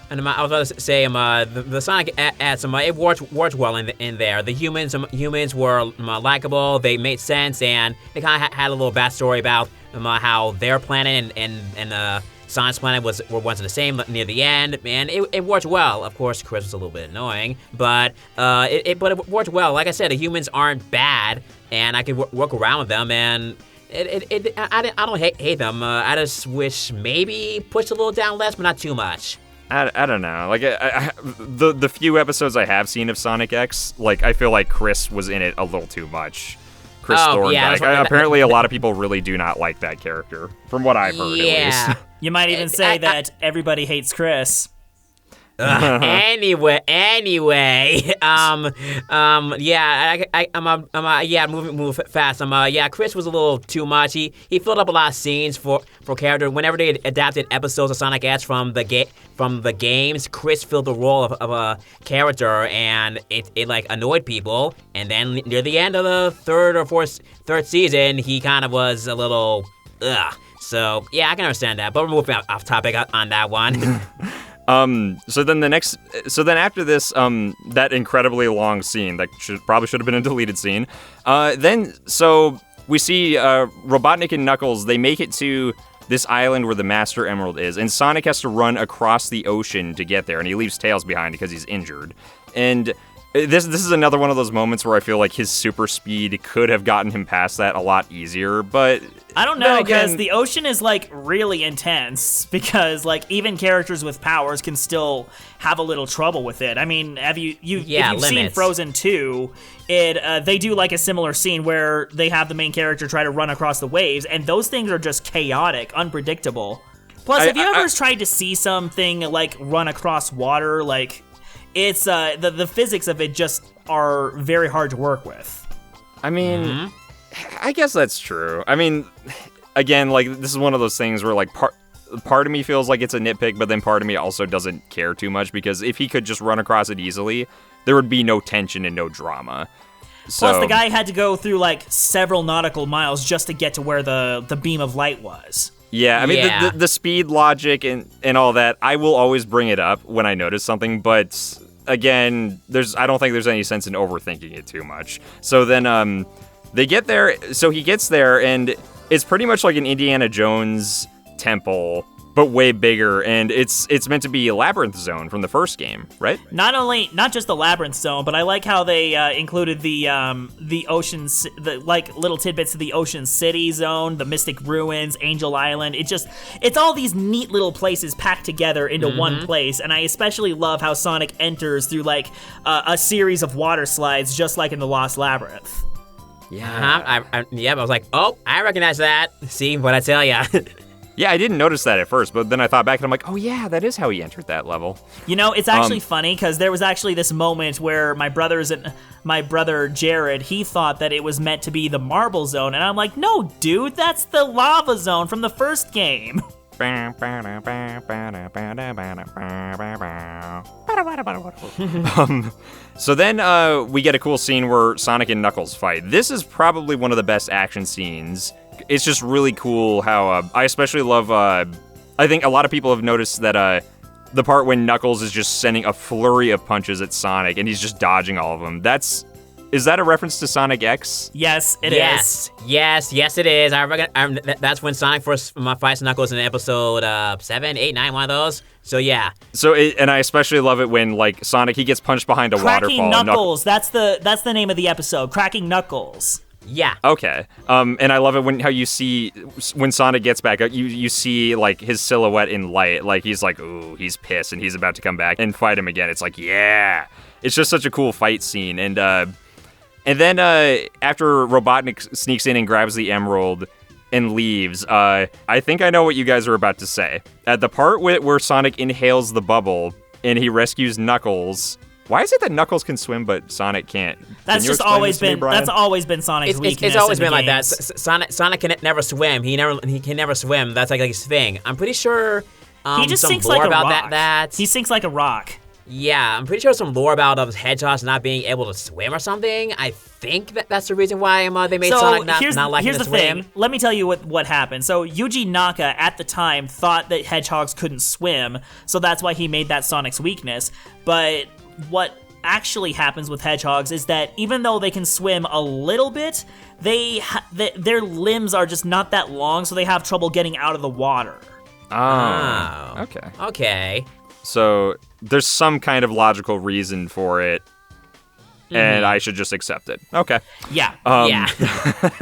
C: And I was about to say, the Sonic ads, it worked well in there. The humans were likable. They made sense, and they kind of had a little backstory about how their planet and Sonic's planet were once the same near the end, and it worked well. Of course, Chris was a little bit annoying, but it worked well. Like I said, the humans aren't bad, and I could work around with them, and I don't hate them. I just wish maybe push a little down less, but not too much.
A: I don't know. Like, the few episodes I have seen of Sonic X, like, I feel like Chris was in it a little too much. Chris Thorndike. Apparently, a lot of people really do not like that character, from what I've heard, at least.
B: You might even say that everybody hates Chris.
C: Anyway, move fast. Chris was a little too much. He filled up a lot of scenes for character. Whenever they adapted episodes of Sonic X from the games, Chris filled the role of a character, and it like annoyed people. And then near the end of the third season, he kind of was a little ugh. So yeah, I can understand that. But we're moving off topic on that one.
A: So then after this, that incredibly long scene that probably should have been a deleted scene. So we see Robotnik and Knuckles. They make it to this island where the Master Emerald is, and Sonic has to run across the ocean to get there, and he leaves Tails behind because he's injured. And this is another one of those moments where I feel like his super speed could have gotten him past that a lot easier, but
B: I don't know, because the ocean is, like, really intense, because, like, even characters with powers can still have a little trouble with it. I mean, if you've seen Frozen 2, they do, like, a similar scene where they have the main character try to run across the waves, and those things are just chaotic, unpredictable. Plus, have you ever tried to see something, like, run across water? Like, it's, the physics of it just are very hard to work with.
A: I mean, I guess that's true. I mean, again, like, this is one of those things where, like, part of me feels like it's a nitpick, but then part of me also doesn't care too much, because if he could just run across it easily, there would be no tension and no drama.
B: Plus, the guy had to go through, like, several nautical miles just to get to where the beam of light was.
A: Yeah, I mean, the speed logic and all that, I will always bring it up when I notice something, but again, I don't think there's any sense in overthinking it too much. So then, they get there, so he gets there, and it's pretty much like an Indiana Jones temple but way bigger, and it's meant to be a labyrinth zone from the first game, right?
B: Not just the labyrinth zone, but I like how they included the oceans, like little tidbits of the Ocean City zone, the Mystic Ruins, Angel Island. It's all these neat little places packed together into one place, and I especially love how Sonic enters through like a series of water slides, just like in the Lost Labyrinth.
C: Yeah. I was like, oh, I recognize that. See what I tell ya.
A: Yeah, I didn't notice that at first, but then I thought back and I'm like, oh yeah, that is how he entered that level.
B: You know, it's actually funny because there was actually this moment where my brother Jared, he thought that it was meant to be the marble zone, and I'm like, no, dude, that's the lava zone from the first game.
A: So then we get a cool scene where Sonic and Knuckles fight. This is probably one of the best action scenes. It's just really cool how I especially love. I think a lot of people have noticed that the part when Knuckles is just sending a flurry of punches at Sonic and he's just dodging all of them. Is that a reference to Sonic X?
B: Yes, it is.
C: Yes, it is. That's when Sonic first fights Knuckles in episode 7, 8, 9, one of those. So yeah.
A: And I especially love it when like Sonic he gets punched behind a
B: Cracking
A: waterfall.
B: Knuckles. That's the name of the episode. Cracking Knuckles.
C: Yeah.
A: Okay. And I love it how you see when Sonic gets back, you see like his silhouette in light, like he's like, ooh, he's pissed and he's about to come back and fight him again. It's like, yeah. It's just such a cool fight scene. And then after Robotnik sneaks in and grabs the emerald and leaves, I think I know what you guys are about to say. At the part where Sonic inhales the bubble and he rescues Knuckles. Why is it that Knuckles can swim but Sonic can't?
B: That's just always been Sonic's weakness.
C: It's always been
B: like
C: that. Sonic can never swim. He can never swim. That's like his thing. I'm pretty sure.
B: He just
C: some
B: sinks
C: lore
B: like a
C: about
B: rock.
C: that.
B: He sinks like a rock.
C: Yeah, I'm pretty sure some lore about hedgehogs not being able to swim or something. I think that's the reason why they made Sonic not liking to swim.
B: Here's the thing. Let me tell you what happened. So Yuji Naka at the time thought that hedgehogs couldn't swim, so that's why he made that Sonic's weakness. But what actually happens with hedgehogs is that even though they can swim a little bit, their limbs are just not that long, so they have trouble getting out of the water.
A: Oh.
C: Okay.
A: So there's some kind of logical reason for it, and I should just accept it. Okay.
B: Yeah.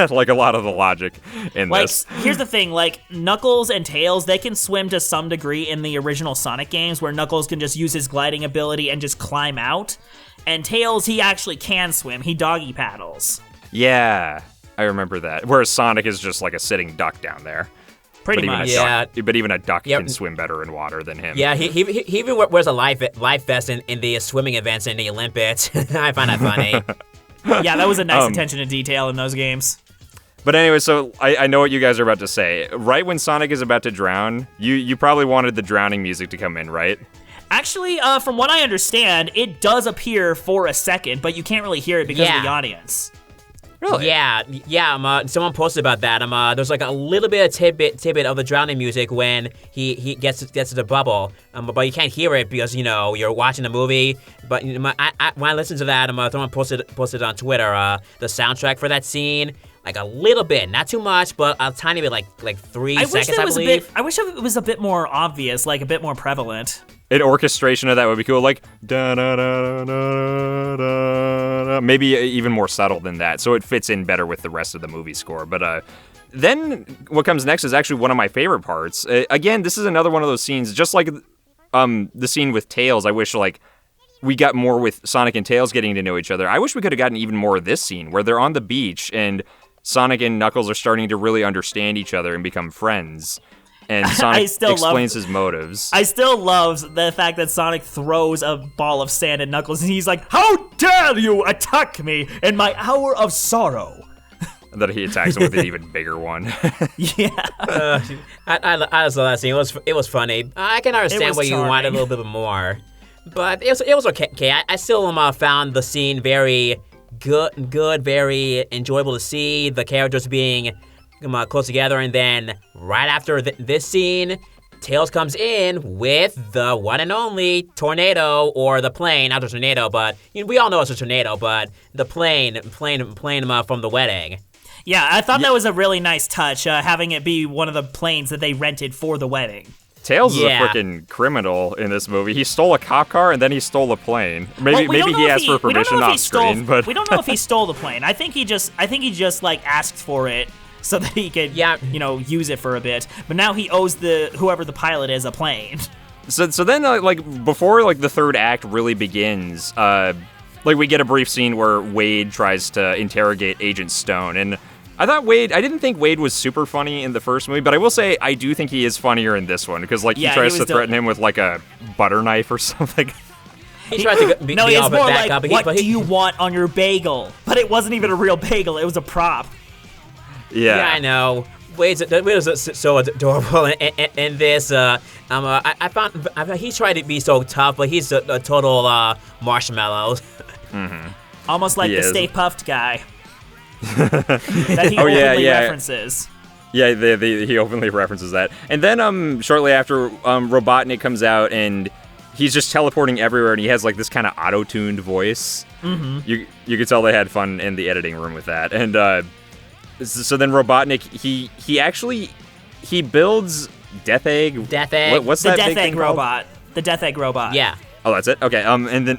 A: Like a lot of the logic in this.
B: Here's the thing, like, Knuckles and Tails, they can swim to some degree in the original Sonic games, where Knuckles can just use his gliding ability and just climb out. And Tails, he actually can swim. He doggy paddles.
A: Yeah, I remember that. Whereas Sonic is just like a sitting duck down there.
B: Pretty much.
A: But even a duck can swim better in water than him.
C: Yeah, he even wears a life vest in the swimming events in the Olympics. I find that funny.
B: Yeah, that was a nice attention to detail in those games.
A: But anyway, so I know what you guys are about to say. Right when Sonic is about to drown, you probably wanted the drowning music to come in, right?
B: Actually, from what I understand, it does appear for a second, but you can't really hear it because of the audience.
A: Really?
C: Yeah. Someone posted about that. There's like a little bit of tidbit of the drowning music when he gets to the bubble. But you can't hear it because you're watching the movie. But when I listened to that, someone posted on Twitter the soundtrack for that scene. Like a little bit, not too much, but a tiny bit, like 3 seconds, I believe.
B: I wish it was a bit more obvious, like a bit more prevalent.
A: An orchestration of that would be cool, like da da da da da. Maybe even more subtle than that, so it fits in better with the rest of the movie score. But then what comes next is actually one of my favorite parts. Again, this is another one of those scenes, just like the scene with Tails. I wish we got more with Sonic and Tails getting to know each other. I wish we could have gotten even more of this scene where they're on the beach and Sonic and Knuckles are starting to really understand each other and become friends. And Sonic explains his motives.
B: I still love the fact that Sonic throws a ball of sand at Knuckles, and he's like, "How dare you attack me in my hour of sorrow?"
A: And then he attacks him with an even bigger one.
B: Yeah.
C: I just love that scene. It was funny. I can understand why you wanted a little bit more, but it was okay. I still found the scene very good, very enjoyable to see. The characters being close together, and then right after this scene, Tails comes in with the one and only tornado, or the plane, not the tornado, but we all know it's a tornado, but the plane from the wedding.
B: Yeah, I thought that was a really nice touch, having it be one of the planes that they rented for the wedding.
A: Tails is a
C: Yeah.
A: freaking criminal in this movie. He stole a cop car and then he stole a plane. Maybe
B: We don't know
A: he
B: if
A: asked for permission off screen, but
B: we don't know if he stole the plane. I think he just like asked for it so that he could use it for a bit. But now he owes whoever the pilot is a plane.
A: So then like before like the third act really begins, like we get a brief scene where Wade tries to interrogate Agent Stone, and I didn't think Wade was super funny in the first movie, but I will say I do think he is funnier in this one because like he tries to threaten him with like a butter knife or something.
C: He tries to be
B: No, he
C: all
B: is
C: but
B: more
C: back
B: like,
C: up.
B: what do you want on your bagel? But it wasn't even a real bagel, it was a prop.
C: Yeah, I know. Wade is so adorable in this. I found he tried to be so tough, but he's a total marshmallow.
A: Mm-hmm.
B: Almost like
A: He
B: the
A: is.
B: Stay Puffed guy. That he openly references.
A: Yeah, he openly references that. And then shortly after, Robotnik comes out and he's just teleporting everywhere, and he has like this kind of auto-tuned voice. Mm-hmm. You could tell they had fun in the editing room with that. And so then Robotnik, he builds Death Egg.
C: Death Egg.
A: What's
B: The
A: that
B: Death
A: big
B: Egg
A: thing called?
B: robot. The Death Egg robot.
C: Yeah.
A: Oh, that's it? Okay, and then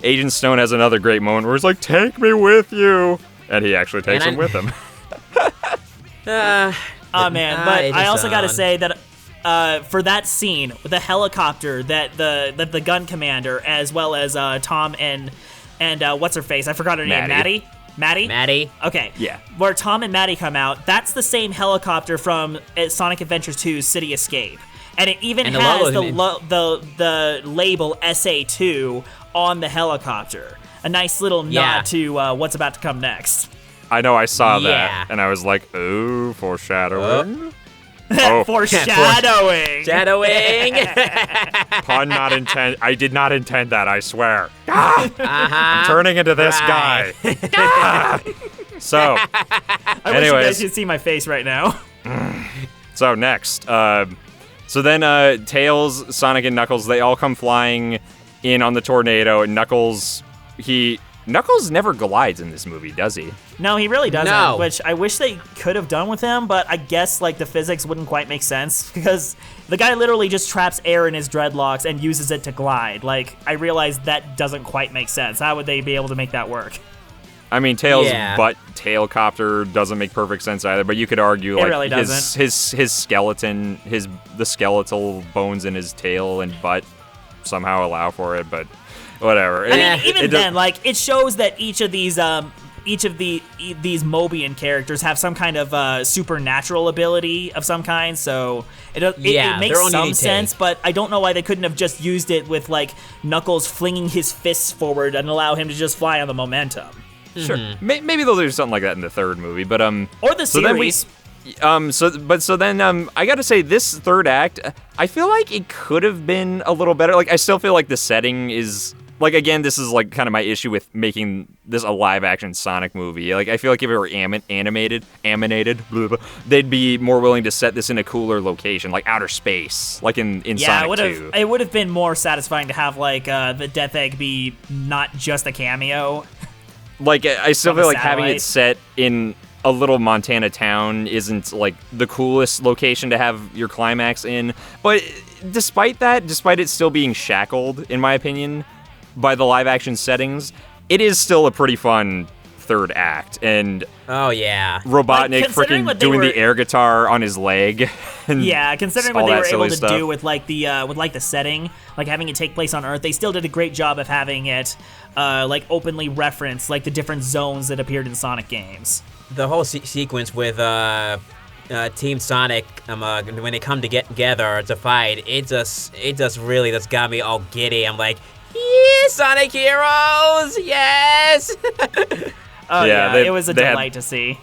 A: Agent Stone has another great moment where he's like, take me with you. And he actually takes him with him.
B: Oh man, but I also gotta say that for that scene, the helicopter that the gun commander, as well as Tom and what's her face? I forgot her name. Maddie? Okay.
A: Yeah.
B: Where Tom and Maddie come out, that's the same helicopter from Sonic Adventure 2's City Escape. And it even has the label SA2 on the helicopter. A nice little nod to what's about to come next.
A: I know, I saw that, and I was like, ooh, foreshadowing.
B: Foreshadowing.
C: Shadowing.
A: Pun not intended. I did not intend that, I swear. I'm turning into this guy. So,
B: I wish you
A: anyways.
B: guys could see my face right now.
A: So next, so then Tails, Sonic, and Knuckles, they all come flying in on the tornado, and Knuckles never glides in this movie, does he?
B: No, he really doesn't,
C: No.
B: which I wish they could have done with him, but I guess like the physics wouldn't quite make sense because the guy literally just traps air in his dreadlocks and uses it to glide. Like, I realize that doesn't quite make sense. How would they be able to make that work?
A: I mean, Tails'
C: Yeah.
A: butt tailcopter doesn't make perfect sense either, but you could argue like
B: really doesn't.
A: his skeleton, the skeletal bones in his tail and butt somehow allow for it, but whatever.
B: I mean, even then, like, it shows that each of these these Mobian characters have some kind of supernatural ability of some kind, so it makes
C: their own
B: some
C: unique
B: sense,
C: take.
B: but I don't know why they couldn't have just used it with, like, Knuckles flinging his fists forward and allow him to just fly on the momentum.
A: Sure, maybe they'll do something like that in the third movie, but
B: Or the series.
A: So then I gotta say, this third act, I feel like it could have been a little better. Like, I still feel like the setting is, like, again, this is like kind of my issue with making this a live action Sonic movie. Like, I feel like if it were animated, blah, blah, they'd be more willing to set this in a cooler location, like outer space, like in Sonic 2.
B: It would have been more satisfying to have, like, the Death Egg be not just a cameo.
A: Like, I still
B: From a
A: feel like having
B: satellite.
A: it set in a little Montana town isn't, like, the coolest location to have your climax in. But despite it still being shackled, in my opinion, by the live-action settings, it is still a pretty fun third act. And
C: Oh, yeah.
A: Robotnik
B: considering
A: freaking
B: what they
A: doing
B: were-
A: the air guitar on his leg. And
B: Yeah, considering
A: all
B: what they
A: that
B: were
A: silly
B: able to
A: stuff.
B: do with the setting, like having it take place on Earth, they still did a great job of having it like openly reference like the different zones that appeared in Sonic games.
C: The whole sequence with Team Sonic, when they come to get together to fight, it just really just got me all giddy. I'm like, yeah, Sonic Heroes, yes!
B: Oh
A: Yeah,
B: yeah, it was a
A: they had-
B: delight to see.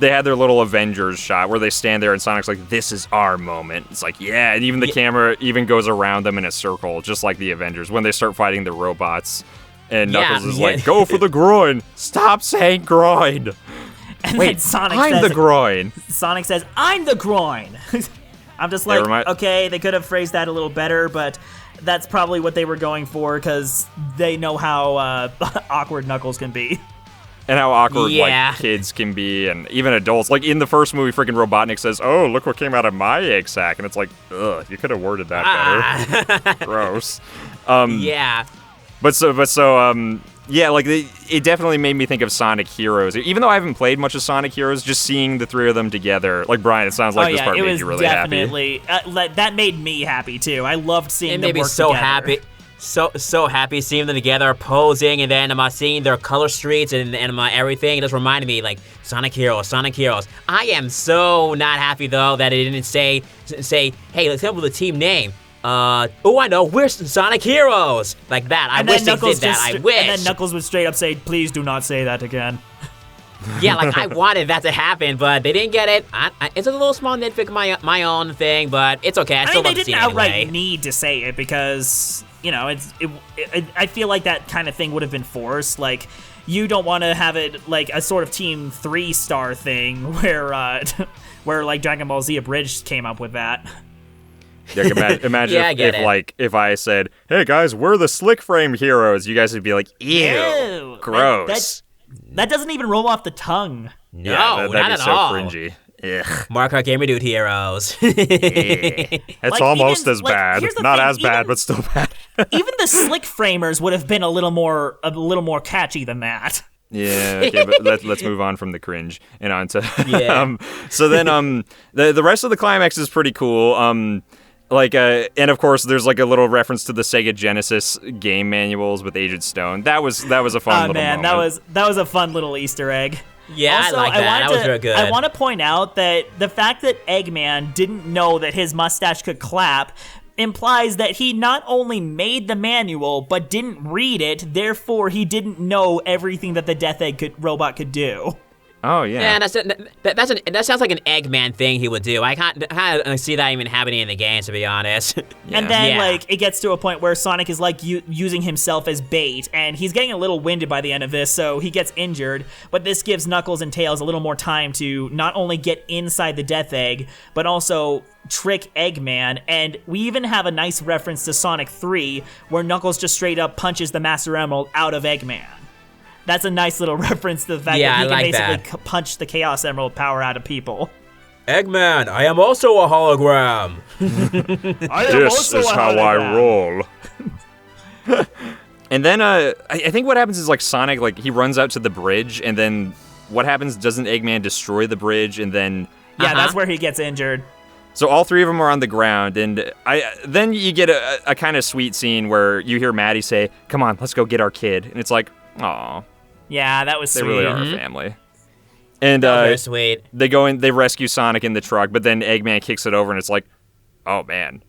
A: They had their little Avengers shot where they stand there and Sonic's like, this is our moment. It's like, yeah, and even the camera even goes around them in a circle, just like the Avengers, when they start fighting the robots. And Knuckles is like, go for the groin. Stop saying groin.
B: And
A: Wait,
B: then Sonic
A: I'm
B: says,
A: the groin.
B: Sonic says, I'm the groin. I'm just like, okay, they could have phrased that a little better, but that's probably what they were going for because they know how awkward Knuckles can be.
A: and how awkward
C: Yeah.
A: like kids can be, and even adults. Like in the first movie, freaking Robotnik says, "Oh, look what came out of my egg sack," and it's like, ugh, you could have worded that better. Gross.
C: Yeah.
A: Yeah, like it definitely made me think of Sonic Heroes. Even though I haven't played much of Sonic Heroes, just seeing the three of them together, like Brian, it sounds like this part made you really happy.
B: That made me happy too. I loved seeing them
C: It made me
B: work
C: so
B: together.
C: happy. So happy seeing them together, posing, and then seeing their color streets and everything. It just reminded me, like, Sonic Heroes. I am so not happy, though, that it didn't say, hey, let's come up with a team name. I know, we're Sonic Heroes! Like that. I wish they did that. I wish.
B: And then Knuckles would straight up say, please do not say that again.
C: Yeah, like, I wanted that to happen, but they didn't get it. It's a little small nitpick, my own thing, but it's okay. I still love to see it anyway.
B: They didn't outright need to say it because, you know, I feel like that kind of thing would have been forced. Like, you don't want to have it like a sort of Team 3-star thing where like Dragon Ball Z Abridged came up with that.
A: Yeah, imagine if I said, "Hey guys, we're the SlickFrame heroes," you guys would be like, "Ew, gross."
B: That doesn't even roll off the tongue.
C: No,
A: that'd
C: not
A: be
C: at
A: so
C: all.
A: cringy. Ugh.
C: MarioKartGamerDude heroes.
A: It's
B: Like,
A: almost
B: even,
A: as
B: like,
A: bad.
B: here's the
A: Not
B: thing,
A: as bad, but still bad.
B: Even the SlickFramers would have been a little more catchy than that.
A: Yeah, okay, but let's move on from the cringe and on to
C: Yeah.
A: So then the rest of the climax is pretty cool. And of course there's like a little reference to the Sega Genesis game manuals with Agent Stone. That was a fun little moment.
B: that was a fun little Easter egg.
C: Yeah,
B: Also,
C: I like that. That was very good.
B: I want to point out that the fact that Eggman didn't know that his mustache could clap implies that he not only made the manual but didn't read it, therefore he didn't know everything that the Death Egg robot could do.
A: Oh yeah.
C: Yeah, that sounds like an Eggman thing he would do. I can't see that even happening in the game, to be honest.
B: And then,
C: Yeah.
B: like, it gets to a point where Sonic is, like, using himself as bait, and he's getting a little winded by the end of this, so he gets injured, but this gives Knuckles and Tails a little more time to not only get inside the Death Egg, but also trick Eggman, and we even have a nice reference to Sonic 3, where Knuckles just straight up punches the Master Emerald out of Eggman. That's a nice little reference to the fact that he can basically punch the Chaos Emerald power out of people.
C: Eggman, I am also a hologram.
A: This is how I roll. And then I think what happens is like Sonic, like he runs out to the bridge, and then what happens? Doesn't Eggman destroy the bridge? And then
B: Yeah, that's where he gets injured.
A: so all three of them are on the ground, and then you get a kind of sweet scene where you hear Maddie say, "Come on, let's go get our kid," and it's like, aw.
B: Yeah, that was
A: They
B: sweet.
A: really are a family. And
C: Very sweet.
A: they go in, they rescue Sonic in the truck, but then Eggman kicks it over, and it's like, oh man.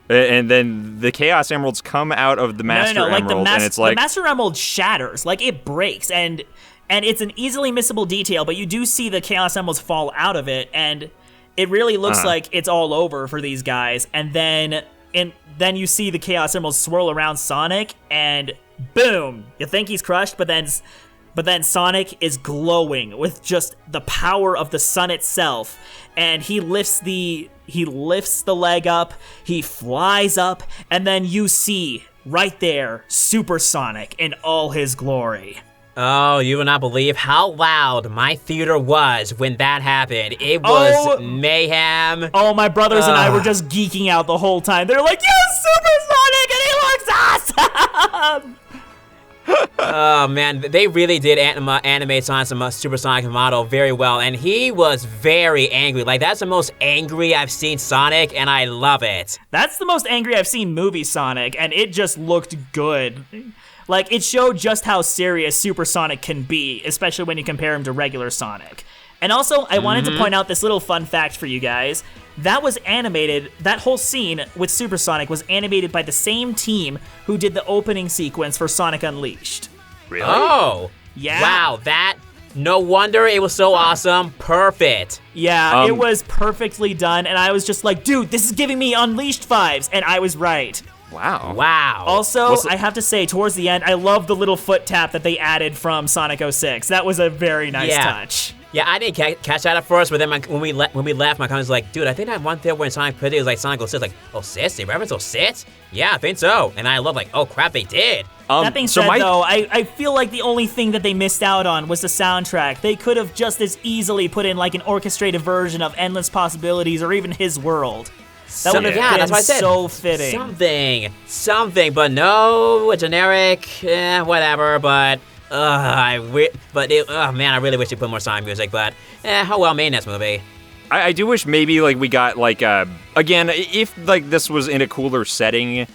A: And then the Chaos Emeralds come out of the Master Emerald, and it's like
B: the Master Emerald shatters, like it breaks, and it's an easily missable detail, but you do see the Chaos Emeralds fall out of it, and it really looks like it's all over for these guys. And then you see the Chaos Emeralds swirl around Sonic, and boom, you think he's crushed, but then Sonic is glowing with just the power of the sun itself, and he lifts the leg up, he flies up, and then you see right there Super Sonic in all his glory.
C: Oh, you will not believe how loud my theater was when that happened. It was mayhem.
B: Oh, my brothers and I were just geeking out the whole time. They're like, yes, Super Sonic, and he looks awesome!
C: Oh man, they really did animate Sonic Supersonic model very well, and he was very angry. Like, that's the most angry I've seen Sonic, and I love it.
B: That's the most angry I've seen movie Sonic, and it just looked good. Like, it showed just how serious Super Sonic can be, especially when you compare him to regular Sonic. And also, I wanted to point out this little fun fact for you guys. That was animated, that whole scene with Super Sonic was animated by the same team who did the opening sequence for Sonic Unleashed.
A: really?
C: Oh!
B: Yeah.
C: Wow, no wonder it was so awesome. Perfect.
B: Yeah, it was perfectly done, and I was just like, dude, this is giving me Unleashed vibes, and I was right.
A: Wow.
C: Wow.
B: Also, I have to say, towards the end, I love the little foot tap that they added from Sonic 06. That was a very nice touch.
C: Yeah, I didn't catch that at first, but then when we left, my cousin was like, dude, I think that one there when Sonic put it was like Sonic 06. Like, 06? They reference 06? Yeah, I think so. And I love like, oh crap, they did.
B: That being said, though, I feel like the only thing that they missed out on was the soundtrack. They could have just as easily put in like an orchestrated version of Endless Possibilities or even His World. That would have been
C: that's what I said.
B: so fitting.
C: Something, but no, a generic, whatever. But I really wish they put more Sonic music. But how well made this movie.
A: I do wish maybe like we got like again, if like this was in a cooler setting.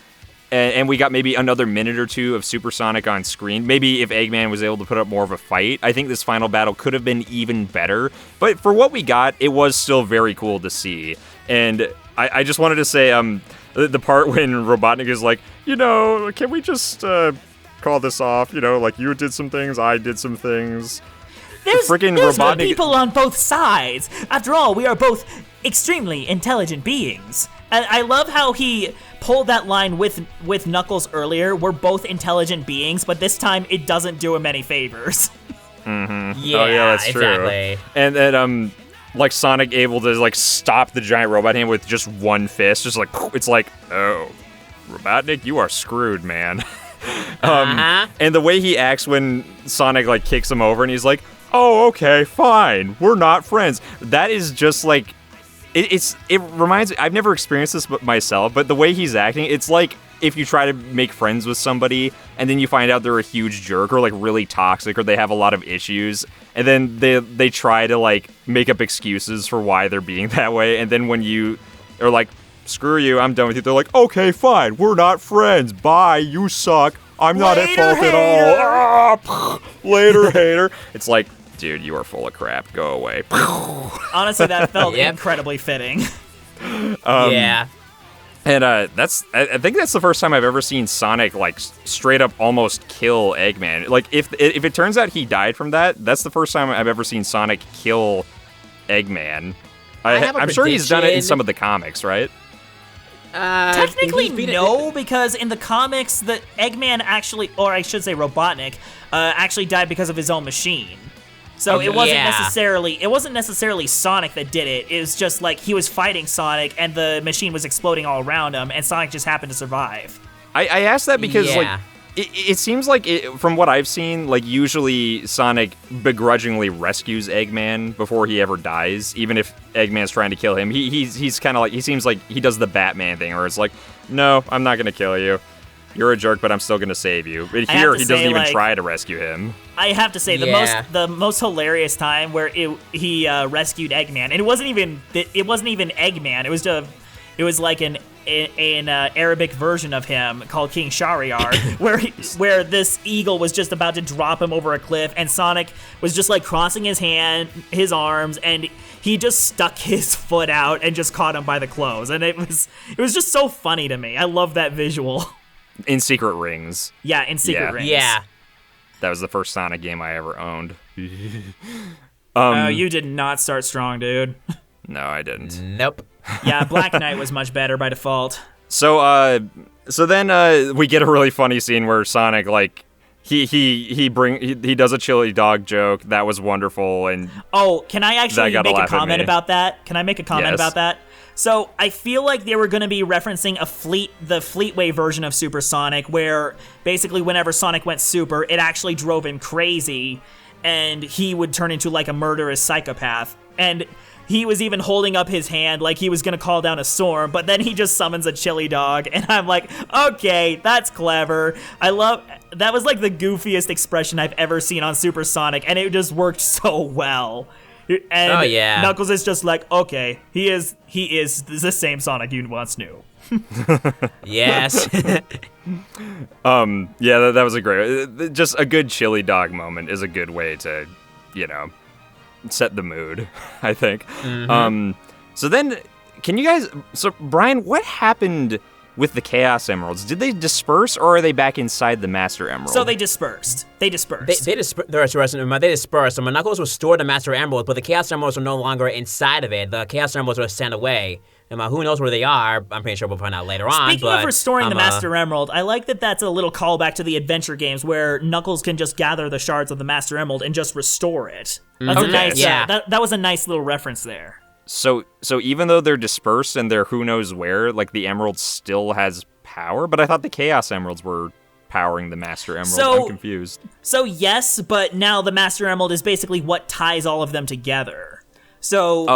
A: And we got maybe another minute or two of Supersonic on screen. Maybe if Eggman was able to put up more of a fight, I think this final battle could have been even better. But for what we got, it was still very cool to see. And I just wanted to say the part when Robotnik is like, can we just call this off? Like you did some things, I did some things.
B: There's people on both sides. After all, we are both extremely intelligent beings. And I love how he pulled that line with Knuckles earlier. We're both intelligent beings, but this time it doesn't do him any favors.
C: Mm-hmm.
A: Yeah, that's true.
C: Exactly.
A: And then like Sonic able to like stop the giant robot hand with just one fist, just like it's like, oh, Robotnik, you are screwed, man. And the way he acts when Sonic like kicks him over, and he's like, oh, okay, fine, we're not friends. That is just like. It reminds me, I've never experienced this myself, but the way he's acting, it's like if you try to make friends with somebody and then you find out they're a huge jerk or like really toxic or they have a lot of issues, and then they try to like make up excuses for why they're being that way, and then when you are like, screw you, I'm done with you, they're like, okay, fine, we're not friends, bye, you suck, I'm not at fault at all, later, hater. It's like, dude, you are full of crap. Go away.
B: Honestly, that felt incredibly fitting.
C: Yeah.
A: And I think that's the first time I've ever seen Sonic like straight up almost kill Eggman. Like if it turns out he died from that, that's the first time I've ever seen Sonic kill Eggman. I'm sure he's done it in some of the comics, right?
B: Technically, no, because in the comics, the Eggman actually, or I should say Robotnik, actually died because of his own machine. So it wasn't necessarily Sonic that did it. It was just like he was fighting Sonic and the machine was exploding all around him, and Sonic just happened to survive.
A: I asked that because like it seems like from what I've seen, like usually Sonic begrudgingly rescues Eggman before he ever dies, even if Eggman's trying to kill him. He's kind of like, he seems like he does the Batman thing where it's like, no, I'm not gonna kill you. You're a jerk, but I'm still gonna save you. But here, he doesn't even try to rescue him.
B: I have to say, the most hilarious time where he rescued Eggman, and it wasn't even Eggman. It was like an Arabic version of him called King Shahryar, where this eagle was just about to drop him over a cliff, and Sonic was just like crossing his arms, and he just stuck his foot out and just caught him by the clothes, and it was just so funny to me. I love that visual.
A: In Secret Rings.
B: Yeah, in Secret Rings.
C: Yeah.
A: That was the first Sonic game I ever owned.
B: You did not start strong, dude.
A: No, I didn't.
C: Nope.
B: Yeah, Black Knight was much better by default.
A: So then we get a really funny scene where Sonic like he does a chili dog joke that was wonderful, and
B: can I actually make a comment about that? Can I make a comment about that? So I feel like they were going to be referencing the Fleetway version of Super Sonic, where basically whenever Sonic went super, it actually drove him crazy, and he would turn into like a murderous psychopath. And he was even holding up his hand like he was going to call down a storm, but then he just summons a chili dog, and I'm like, okay, that's clever. That was like the goofiest expression I've ever seen on Super Sonic, and it just worked so well. And Knuckles is just like, okay, he is the same Sonic you once knew.
C: Yes.
A: That was a great, just a good chili dog moment is a good way to, set the mood, I think.
C: Mm-hmm.
A: So then, Bryan, what happened with the Chaos Emeralds? Did they disperse, or are they back inside the Master Emerald?
B: So they dispersed. They dispersed.
C: They dispersed. Knuckles was stored in Master Emerald, but the Chaos Emeralds are no longer inside of it. The Chaos Emeralds were sent away. Who knows where they are? I'm pretty sure we'll find out later on.
B: Speaking of restoring the Master Emerald, I like that that's a little callback to the adventure games where Knuckles can just gather the shards of the Master Emerald and just restore it. That's a nice. That was a nice little reference there.
A: So even though they're dispersed and they're who knows where, like the Emerald still has power, but I thought the Chaos Emeralds were powering the Master Emerald? I'm confused.
B: So yes, but now the Master Emerald is basically what ties all of them together. So there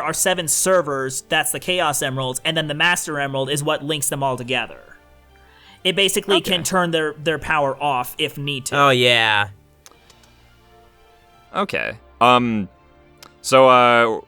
B: are 7 servers, that's the Chaos Emeralds, and then the Master Emerald is what links them all together. It basically can turn their power off if need to.
C: Oh, yeah.
A: Okay. So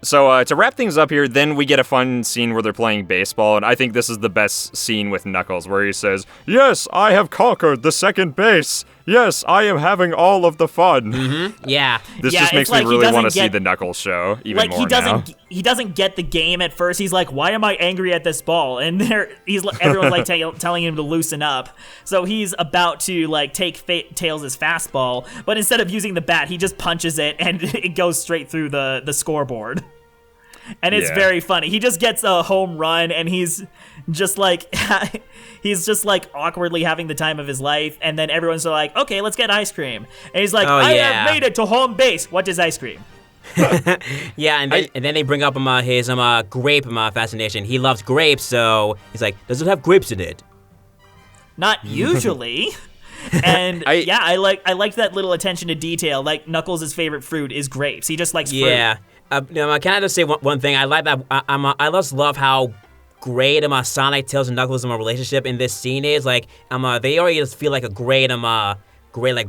A: to wrap things up here, then we get a fun scene where they're playing baseball, and I think this is the best scene with Knuckles, where he says, "Yes, I have conquered the second base. Yes, I am having all of the fun."
C: Mm-hmm. Yeah.
A: This just makes me really want to see the Knuckles show even more now.
B: He doesn't get the game at first. He's like, "Why am I angry at this ball?" And everyone's like telling him to loosen up. So he's about to like take Tails' fastball, but instead of using the bat, he just punches it, and it goes straight through the scoreboard. And it's very funny. He just gets a home run, and he's just like awkwardly having the time of his life. And then everyone's like, "Okay, let's get ice cream." And he's like, "I have made it to home base. What is ice cream?"
C: Yeah, and then they bring up his grape fascination. He loves grapes, so he's like, "Does it have grapes in it?"
B: Not usually. And I like that little attention to detail. Like Knuckles' favorite fruit is grapes. He just likes fruit.
C: Yeah. Can I just say one thing? I like that. I just love how great Sonic, Tails, and Knuckles' relationship in this scene is. Like, they already just feel like a great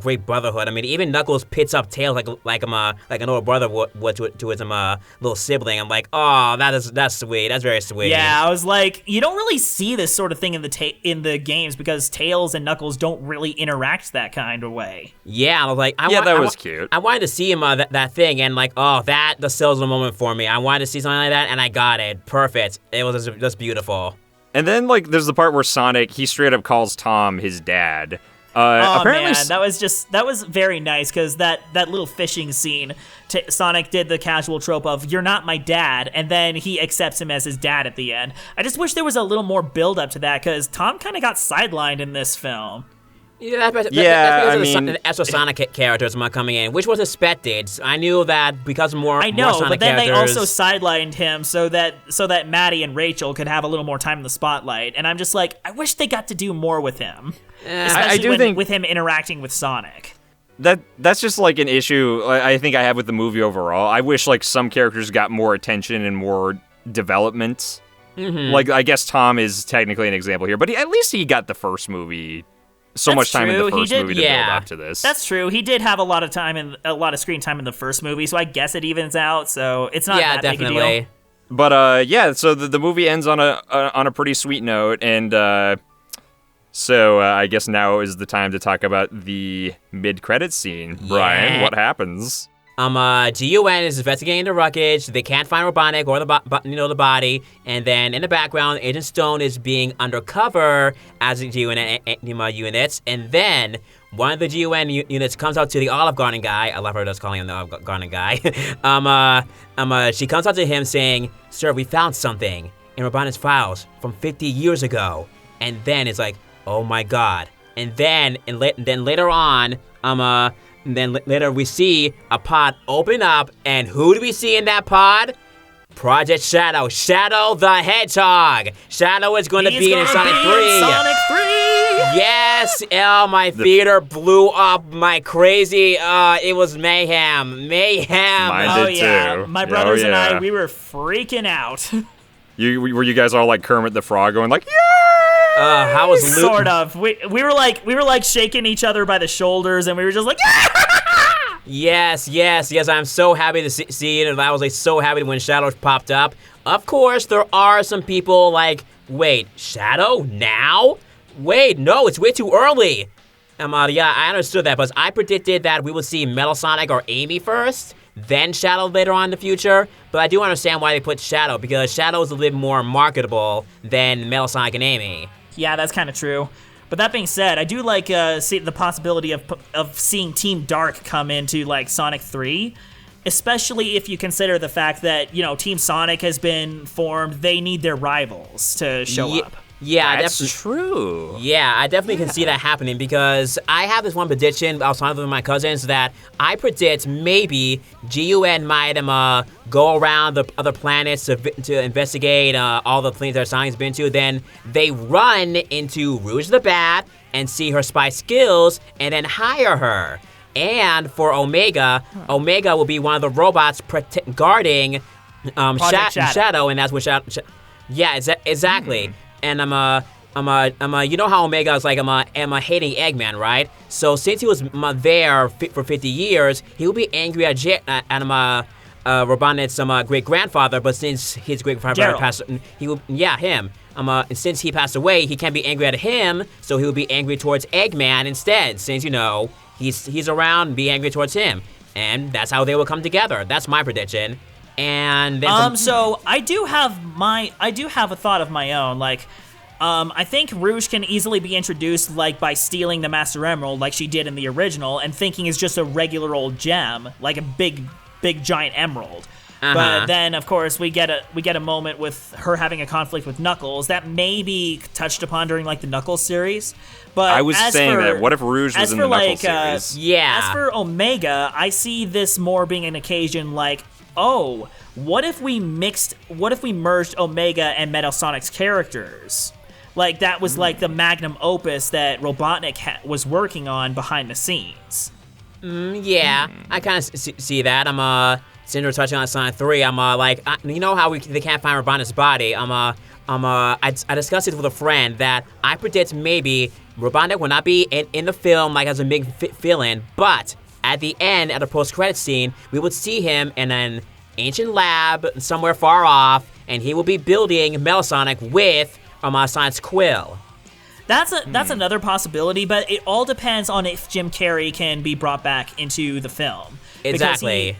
C: great brotherhood. I mean, even Knuckles pits up Tails like an older brother would to his little sibling. I'm like, oh, that's sweet. That's very sweet.
B: Yeah, I was like, you don't really see this sort of thing in the games because Tails and Knuckles don't really interact that kind of way.
C: Yeah, I was like,
A: that was cute.
C: I wanted to see him that thing, and like, oh, that just sells the moment for me. I wanted to see something like that, and I got it. Perfect. It was just beautiful.
A: And then like, there's the part where Sonic, he straight up calls Tom his dad.
B: Man, that was very nice because that little fishing scene, Sonic did the casual trope of "you're not my dad," and then he accepts him as his dad at the end. I just wish there was a little more build up to that because Tom kind of got sidelined in this film.
C: Yeah, that's the extra Sonic characters coming in, which was expected. I knew that because more Sonic characters.
B: But then they also sidelined him so that Maddie and Rachel could have a little more time in the spotlight. And I'm just like, I wish they got to do more with him, especially with him interacting with Sonic.
A: That's just like an issue I think I have with the movie overall. I wish like some characters got more attention and more development. Mm-hmm. Like I guess Tom is technically an example here, but at least he got the first movie. Much time in the first movie to build up to this.
B: That's true. He did have a lot of screen time in the first movie, so I guess it evens out. So it's not that big a deal.
A: But so the movie ends on a pretty sweet note, and so I guess now is the time to talk about the mid-credits scene. Yeah. Bryan, what happens?
C: GUN is investigating the wreckage. They can't find Robotnik or the body. And then in the background, Agent Stone is being undercover as a GUN units. And then one of the GUN units comes out to the Olive Garden guy. I love her just calling him the Olive Garden guy. She comes out to him saying, "Sir, we found something in Robotnik's files from 50 years ago." And then it's like, oh my god. And then later on, later we see a pod open up, and who do we see in that pod? Project Shadow. Shadow the Hedgehog. Shadow is going to be in Sonic 3.
B: Sonic 3!
C: Yes! Oh, my theater blew up. My crazy, it was mayhem. Mayhem.
A: Mine did too.
B: My brothers and I, we were freaking out.
A: Were you guys all like Kermit the Frog going like, yeah?
C: How was Luke?
B: Sort of. We were like shaking each other by the shoulders, and we were just like,
C: Yes. I'm so happy to see it, and I was like so happy when Shadow popped up. Of course, there are some people like, wait, Shadow now? Wait, no, it's way too early. I understood that, but I predicted that we would see Metal Sonic or Amy first, then Shadow later on in the future. But I do understand why they put Shadow, because Shadow is a little more marketable than Metal Sonic and Amy.
B: Yeah, that's kind of true. But that being said, I do like see the possibility of seeing Team Dark come into like Sonic 3, especially if you consider the fact that, Team Sonic has been formed. They need their rivals to show up.
C: Yeah,
A: That's true.
C: Yeah, I definitely can see that happening because I have this one prediction. I was talking with my cousins that I predict maybe GUN might go around the other planets to investigate all the things that Sonic's been to. Then they run into Rouge the Bat and see her spy skills and then hire her. And for Omega, Omega will be one of the robots guarding Shadow, and that's what Shadow. Yeah, exactly. And you know how Omega is like, I'm hating Eggman, right? So since he was there for 50 years, he will be angry at Robotnik's great grandfather. But since his great grandfather passed, him. And since he passed away, he can't be angry at him, so he will be angry towards Eggman instead. Since he's around, be angry towards him, and that's how they will come together. That's my prediction. And then
B: so I do have a thought of my own. Like, I think Rouge can easily be introduced like by stealing the Master Emerald, like she did in the original, and thinking is just a regular old gem, like a big giant emerald. But then, of course, we get a moment with her having a conflict with Knuckles that may be touched upon during like the Knuckles series. But
A: I was saying that. What if Rouge was in the Knuckles series?
C: Yeah.
B: As for Omega, I see this more being an occasion like, oh, what if we merged Omega and Metal Sonic's characters? Like, that was like the magnum opus that Robotnik was working on behind the scenes.
C: Yeah, I kind of see that. Since we're touching on Sonic 3, you know how they can't find Robotnik's body. I discussed it with a friend that I predict maybe Robotnik will not be in the film like as a big villain, but at the end, at a post-credit scene, we would see him in an ancient lab somewhere far off, and he will be building Metal Sonic with Sonic's quill.
B: That's another possibility, but it all depends on if Jim Carrey can be brought back into the film.
C: Exactly.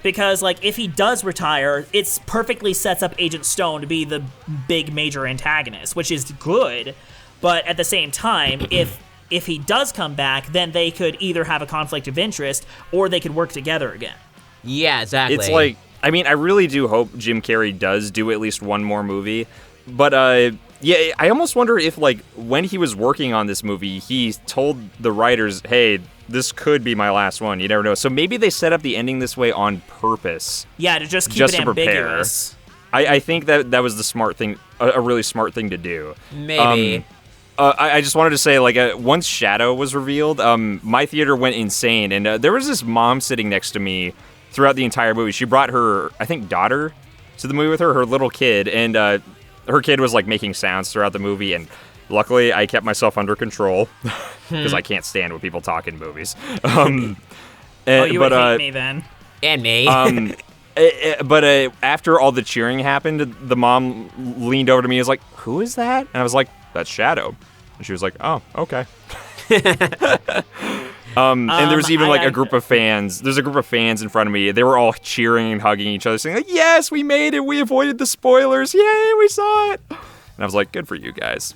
B: Because like if he does retire, it perfectly sets up Agent Stone to be the big major antagonist, which is good. But at the same time, if he does come back, then they could either have a conflict of interest or they could work together again.
C: Yeah, exactly.
A: It's like, I mean, I really do hope Jim Carrey does do at least one more movie. But, yeah, I almost wonder if, like, when he was working on this movie, he told the writers, hey, this could be my last one. You never know. So maybe they set up the ending this way on purpose.
B: Yeah, to just keep it ambiguous.
A: I think that was the smart thing, a really smart thing to do.
C: Maybe.
A: I just wanted to say, like, once Shadow was revealed, my theater went insane. And there was this mom sitting next to me throughout the entire movie. She brought her, I think, daughter to the movie with her little kid. And her kid was, like, making sounds throughout the movie. And luckily, I kept myself under control because I can't stand when people talk in movies.
B: You would hate me then.
C: And me.
A: But after all the cheering happened, the mom leaned over to me and was like, who is that? And I was like, that's Shadow. And she was like, oh, okay. And there was even like a group of fans. There's a group of fans in front of me. They were all cheering and hugging each other, saying, like, yes, we made it. We avoided the spoilers. Yay, we saw it. And I was like, good for you guys.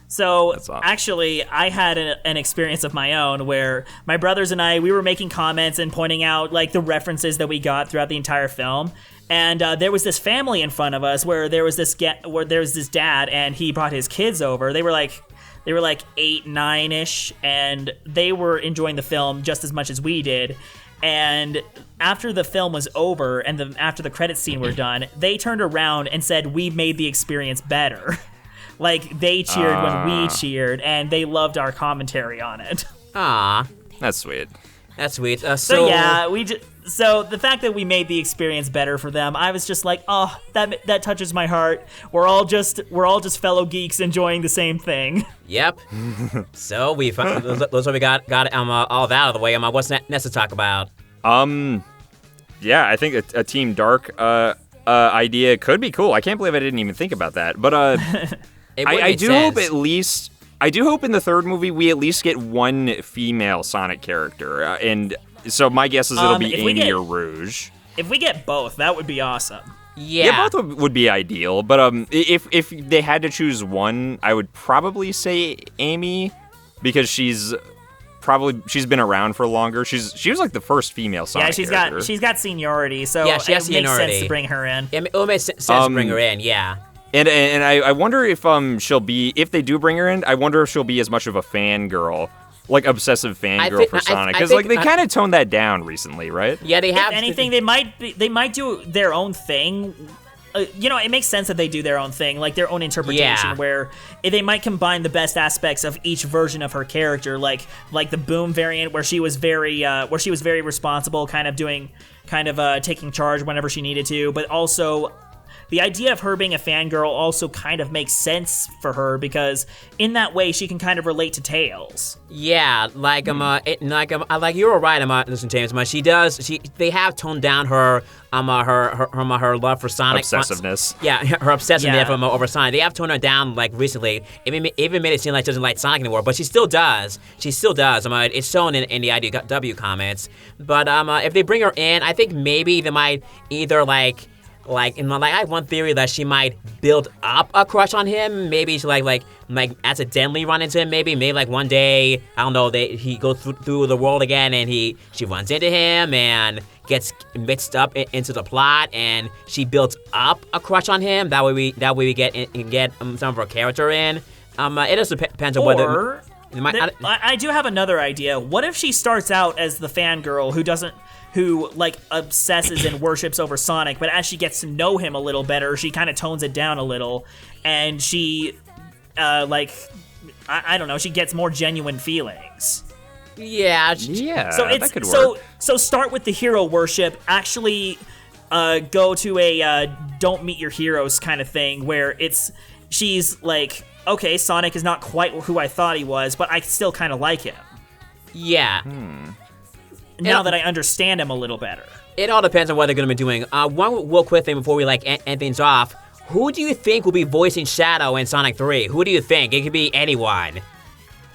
B: So, actually, I had an experience of my own where my brothers and I, we were making comments and pointing out, like, the references that we got throughout the entire film. And there was this family in front of us where there was this dad, and he brought his kids over. They were like 8, 9-ish, and they were enjoying the film just as much as we did. And after the film was over and after the credits scene were done, they turned around and said, we made the experience better. Like, they cheered when we cheered, and they loved our commentary on it.
C: Ah,
A: that's sweet.
C: That's sweet.
B: So yeah, so the fact that we made the experience better for them, I was just like, oh, that touches my heart. We're all just fellow geeks enjoying the same thing.
C: Yep. So those what we got all that out of the way. What's next to talk about?
A: Yeah, I think a Team Dark idea could be cool. I can't believe I didn't even think about that. But I do hope at least. I do hope in the third movie we at least get one female Sonic character, and so my guess is it'll be Amy or Rouge.
B: If we get both, that would be awesome.
C: Yeah,
A: both would be ideal. But if they had to choose one, I would probably say Amy, because she's been around for longer. She was like the first female Sonic character.
B: she's got seniority, so
C: yeah, she has
B: it makes
C: seniority.
B: sense to bring her in.
C: It makes sense to bring her in. Yeah.
A: And I wonder if she'll be, if they do bring her in, I wonder if she'll be as much of a fangirl, like obsessive fangirl for Sonic, because like they kind of toned that down recently, right?
C: Yeah, they have.
B: If anything, they might do their own thing. It makes sense that they do their own thing, like their own interpretation, where they might combine the best aspects of each version of her character, like the Boom variant, where she was very responsible, kind of taking charge whenever she needed to, but also the idea of her being a fangirl also kind of makes sense for her, because in that way she can kind of relate to Tails.
C: Yeah, like you were right, listen, James. They have toned down her love for Sonic.
A: Obsessiveness.
C: Yeah, her obsessiveness over Sonic. They have toned her down like recently. It even made it seem like she doesn't like Sonic anymore, but she still does. It's shown in the IDW comments. But if they bring her in, I think maybe they might either I have one theory that she might build up a crush on him. Maybe she like accidentally run into him. Maybe like one day, I don't know, he goes through the world again and she runs into him and gets mixed up into the plot, and she builds up a crush on him. That way we get some of her character in. It just depends on whether.
B: I do have another idea. What if she starts out as the fangirl who obsesses and worships over Sonic, but as she gets to know him a little better, she kind of tones it down a little, and she, I don't know, she gets more genuine feelings.
C: Yeah,
A: that could work.
B: So start with the hero worship, actually go to a don't meet your heroes kind of thing, where she's like, okay, Sonic is not quite who I thought he was, but I still kind of like him.
C: Yeah.
B: Now that I understand him a little better.
C: It all depends on what they're going to be doing. One real quick thing before we end things off. Who do you think will be voicing Shadow in Sonic 3? Who do you think? It could be anyone.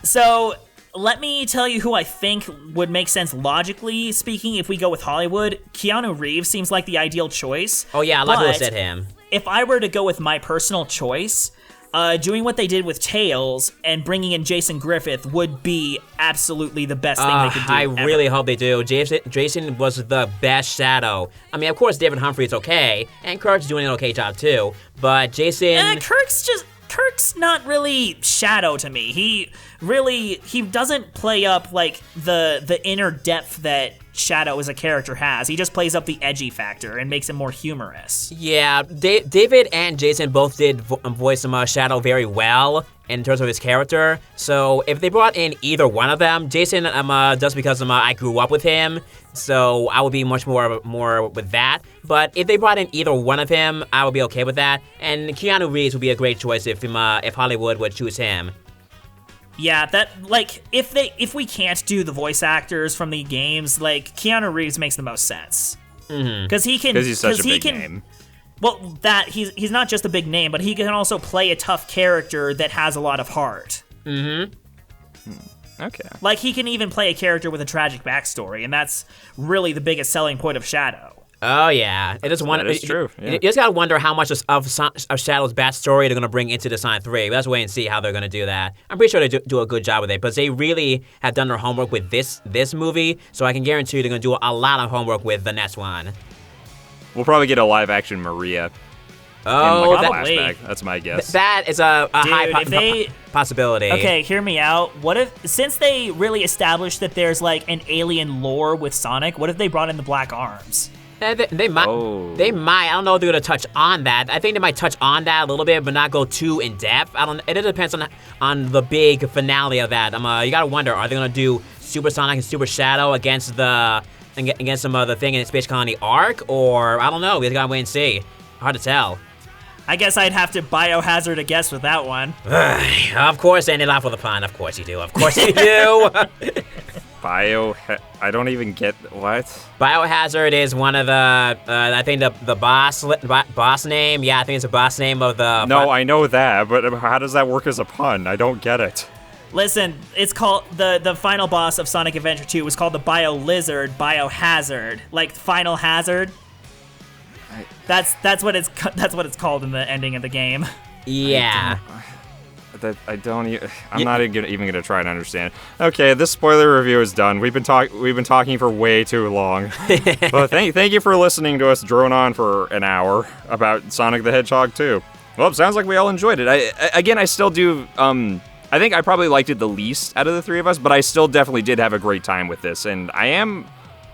B: So, let me tell you who I think would make sense logically speaking if we go with Hollywood. Keanu Reeves seems like the ideal choice.
C: Oh yeah, a lot of people said him.
B: If I were to go with my personal choice, doing what they did with Tails and bringing in Jason Griffith would be absolutely the best thing they could do.
C: I really hope they do. Jason was the best Shadow. I mean, of course, David Humphrey's okay, and Kirk's doing an okay job too. But Jason,
B: Kirk's not really Shadow to me. He doesn't play up like the inner depth that Shadow as a character has. He just plays up the edgy factor and makes him more humorous.
C: Yeah, David and Jason both did voice Shadow very well in terms of his character. So if they brought in either one of them, Jason just because I grew up with him, so I would be much more with that. But if they brought in either one of him, I would be okay with that. And Keanu Reeves would be a great choice if Hollywood would choose him.
B: Yeah, if we can't do the voice actors from the games, like Keanu Reeves makes the most sense. Because
A: he's such a big name.
B: Well, he's not just a big name, but he can also play a tough character that has a lot of heart.
A: Okay.
B: Like he can even play a character with a tragic backstory, and that's really the biggest selling point of Shadow.
C: Oh yeah, it is one.
A: That is true. Yeah.
C: You just gotta wonder how much of Shadow's backstory they're gonna bring into the Sonic 3. Let's wait and see how they're gonna do that. I'm pretty sure they do a good job with it, but they really have done their homework with this movie, so I can guarantee you they're gonna do a lot of homework with the next one.
A: We'll probably get a live-action Maria.
C: Oh,
A: flashback. That's my guess.
C: That is a high possibility.
B: Okay, hear me out. What if, since they really established that there's like an alien lore with Sonic, what if they brought in the Black Arms?
C: They might.
A: Oh.
C: They might. I don't know if they're gonna touch on that. I think they might touch on that a little bit, but not go too in depth. It depends on the big finale of that. You gotta wonder: are they gonna do Super Sonic and Super Shadow against some other thing in Space Colony Arc, or I don't know. We just gotta wait and see. Hard to tell.
B: I guess I'd have to biohazard a guess with that one.
C: Of course, end it off with a pun. Of course you do. Of course you do.
A: I don't even get what.
C: Biohazard is one of the I think the boss name. Yeah, I think it's the boss name of the.
A: No, I know that, but how does that work as a pun? I don't get it.
B: Listen, it's called the final boss of Sonic Adventure 2 was called the Bio Lizard Biohazard, like Final Hazard. That's what it's called in the ending of the game.
C: Yeah.
A: I'm not even gonna try and understand. Okay, this spoiler review is done. We've been talking for way too long. But thank you for listening to us drone on for an hour about Sonic the Hedgehog 2. Well, it sounds like we all enjoyed it. I still do. I think I probably liked it the least out of the three of us, but I still definitely did have a great time with this, and I am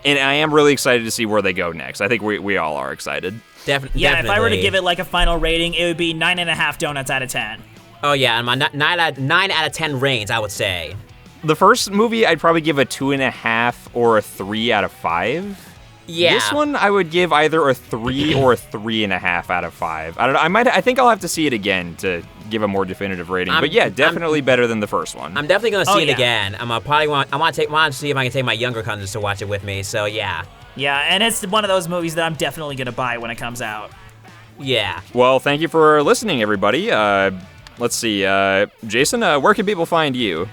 A: really excited to see where they go next. I think we all are excited.
C: Definitely.
B: Yeah, if I were to give it like a final rating, it would be 9.5 donuts out of 10.
C: Oh yeah, and my 9 out of 10 range, I would say.
A: The first movie, I'd probably give a 2.5 or a 3 out of 5.
C: Yeah.
A: This one, I would give either a 3 or a 3.5 out of 5. I don't know. I think I'll have to see it again to give a more definitive rating. But yeah, definitely better than the first one.
C: I'm definitely gonna see it
B: yeah.
C: again. I want to see if I can take my younger cousins to watch it with me. So yeah.
B: Yeah, and it's one of those movies that I'm definitely gonna buy when it comes out.
C: Yeah.
A: Well, thank you for listening, everybody. Let's see. Jason, where can people find you?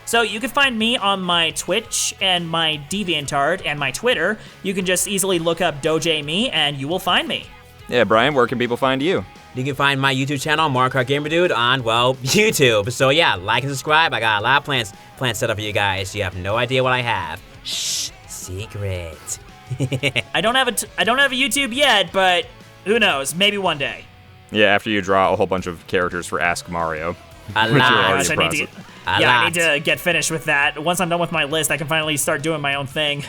B: So you can find me on my Twitch and my DeviantArt and my Twitter. You can just easily look up DoJayMi and you will find me.
A: Yeah, Bryan, where can people find you?
C: You can find my YouTube channel, MarioKartGamerDude, on, well, YouTube. So yeah, like and subscribe. I got a lot of plans set up for you guys. You have no idea what I have. Shh, secret.
B: I don't have a YouTube yet, but who knows? Maybe one day.
A: Yeah, after you draw a whole bunch of characters for Ask Mario.
C: A
A: Which you're
C: lot.
A: already
B: Gosh,
A: in process.
B: I need to get finished with that. Once I'm done with my list, I can finally start doing my own thing.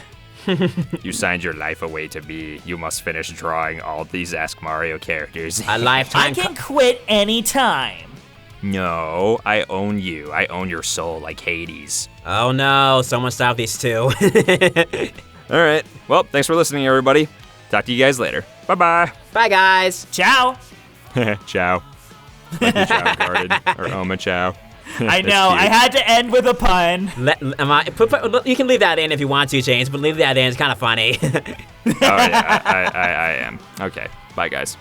A: You signed your life away to me. You must finish drawing all these Ask Mario characters.
C: A lifetime.
B: I can quit anytime.
A: No, I own you. I own your soul like Hades.
C: Oh no, someone stop these two.
A: All right. Well, thanks for listening, everybody. Talk to you guys later. Bye-bye.
C: Bye guys.
B: Ciao.
A: Ciao. Like the Chao garden, or Oma Chao.
B: I
A: That's
B: know,
A: cute.
B: I had to end with a pun.
C: You can leave that in if you want to, James, but leave that in. It's kind of funny.
A: Oh, yeah, I am. Okay. Bye, guys.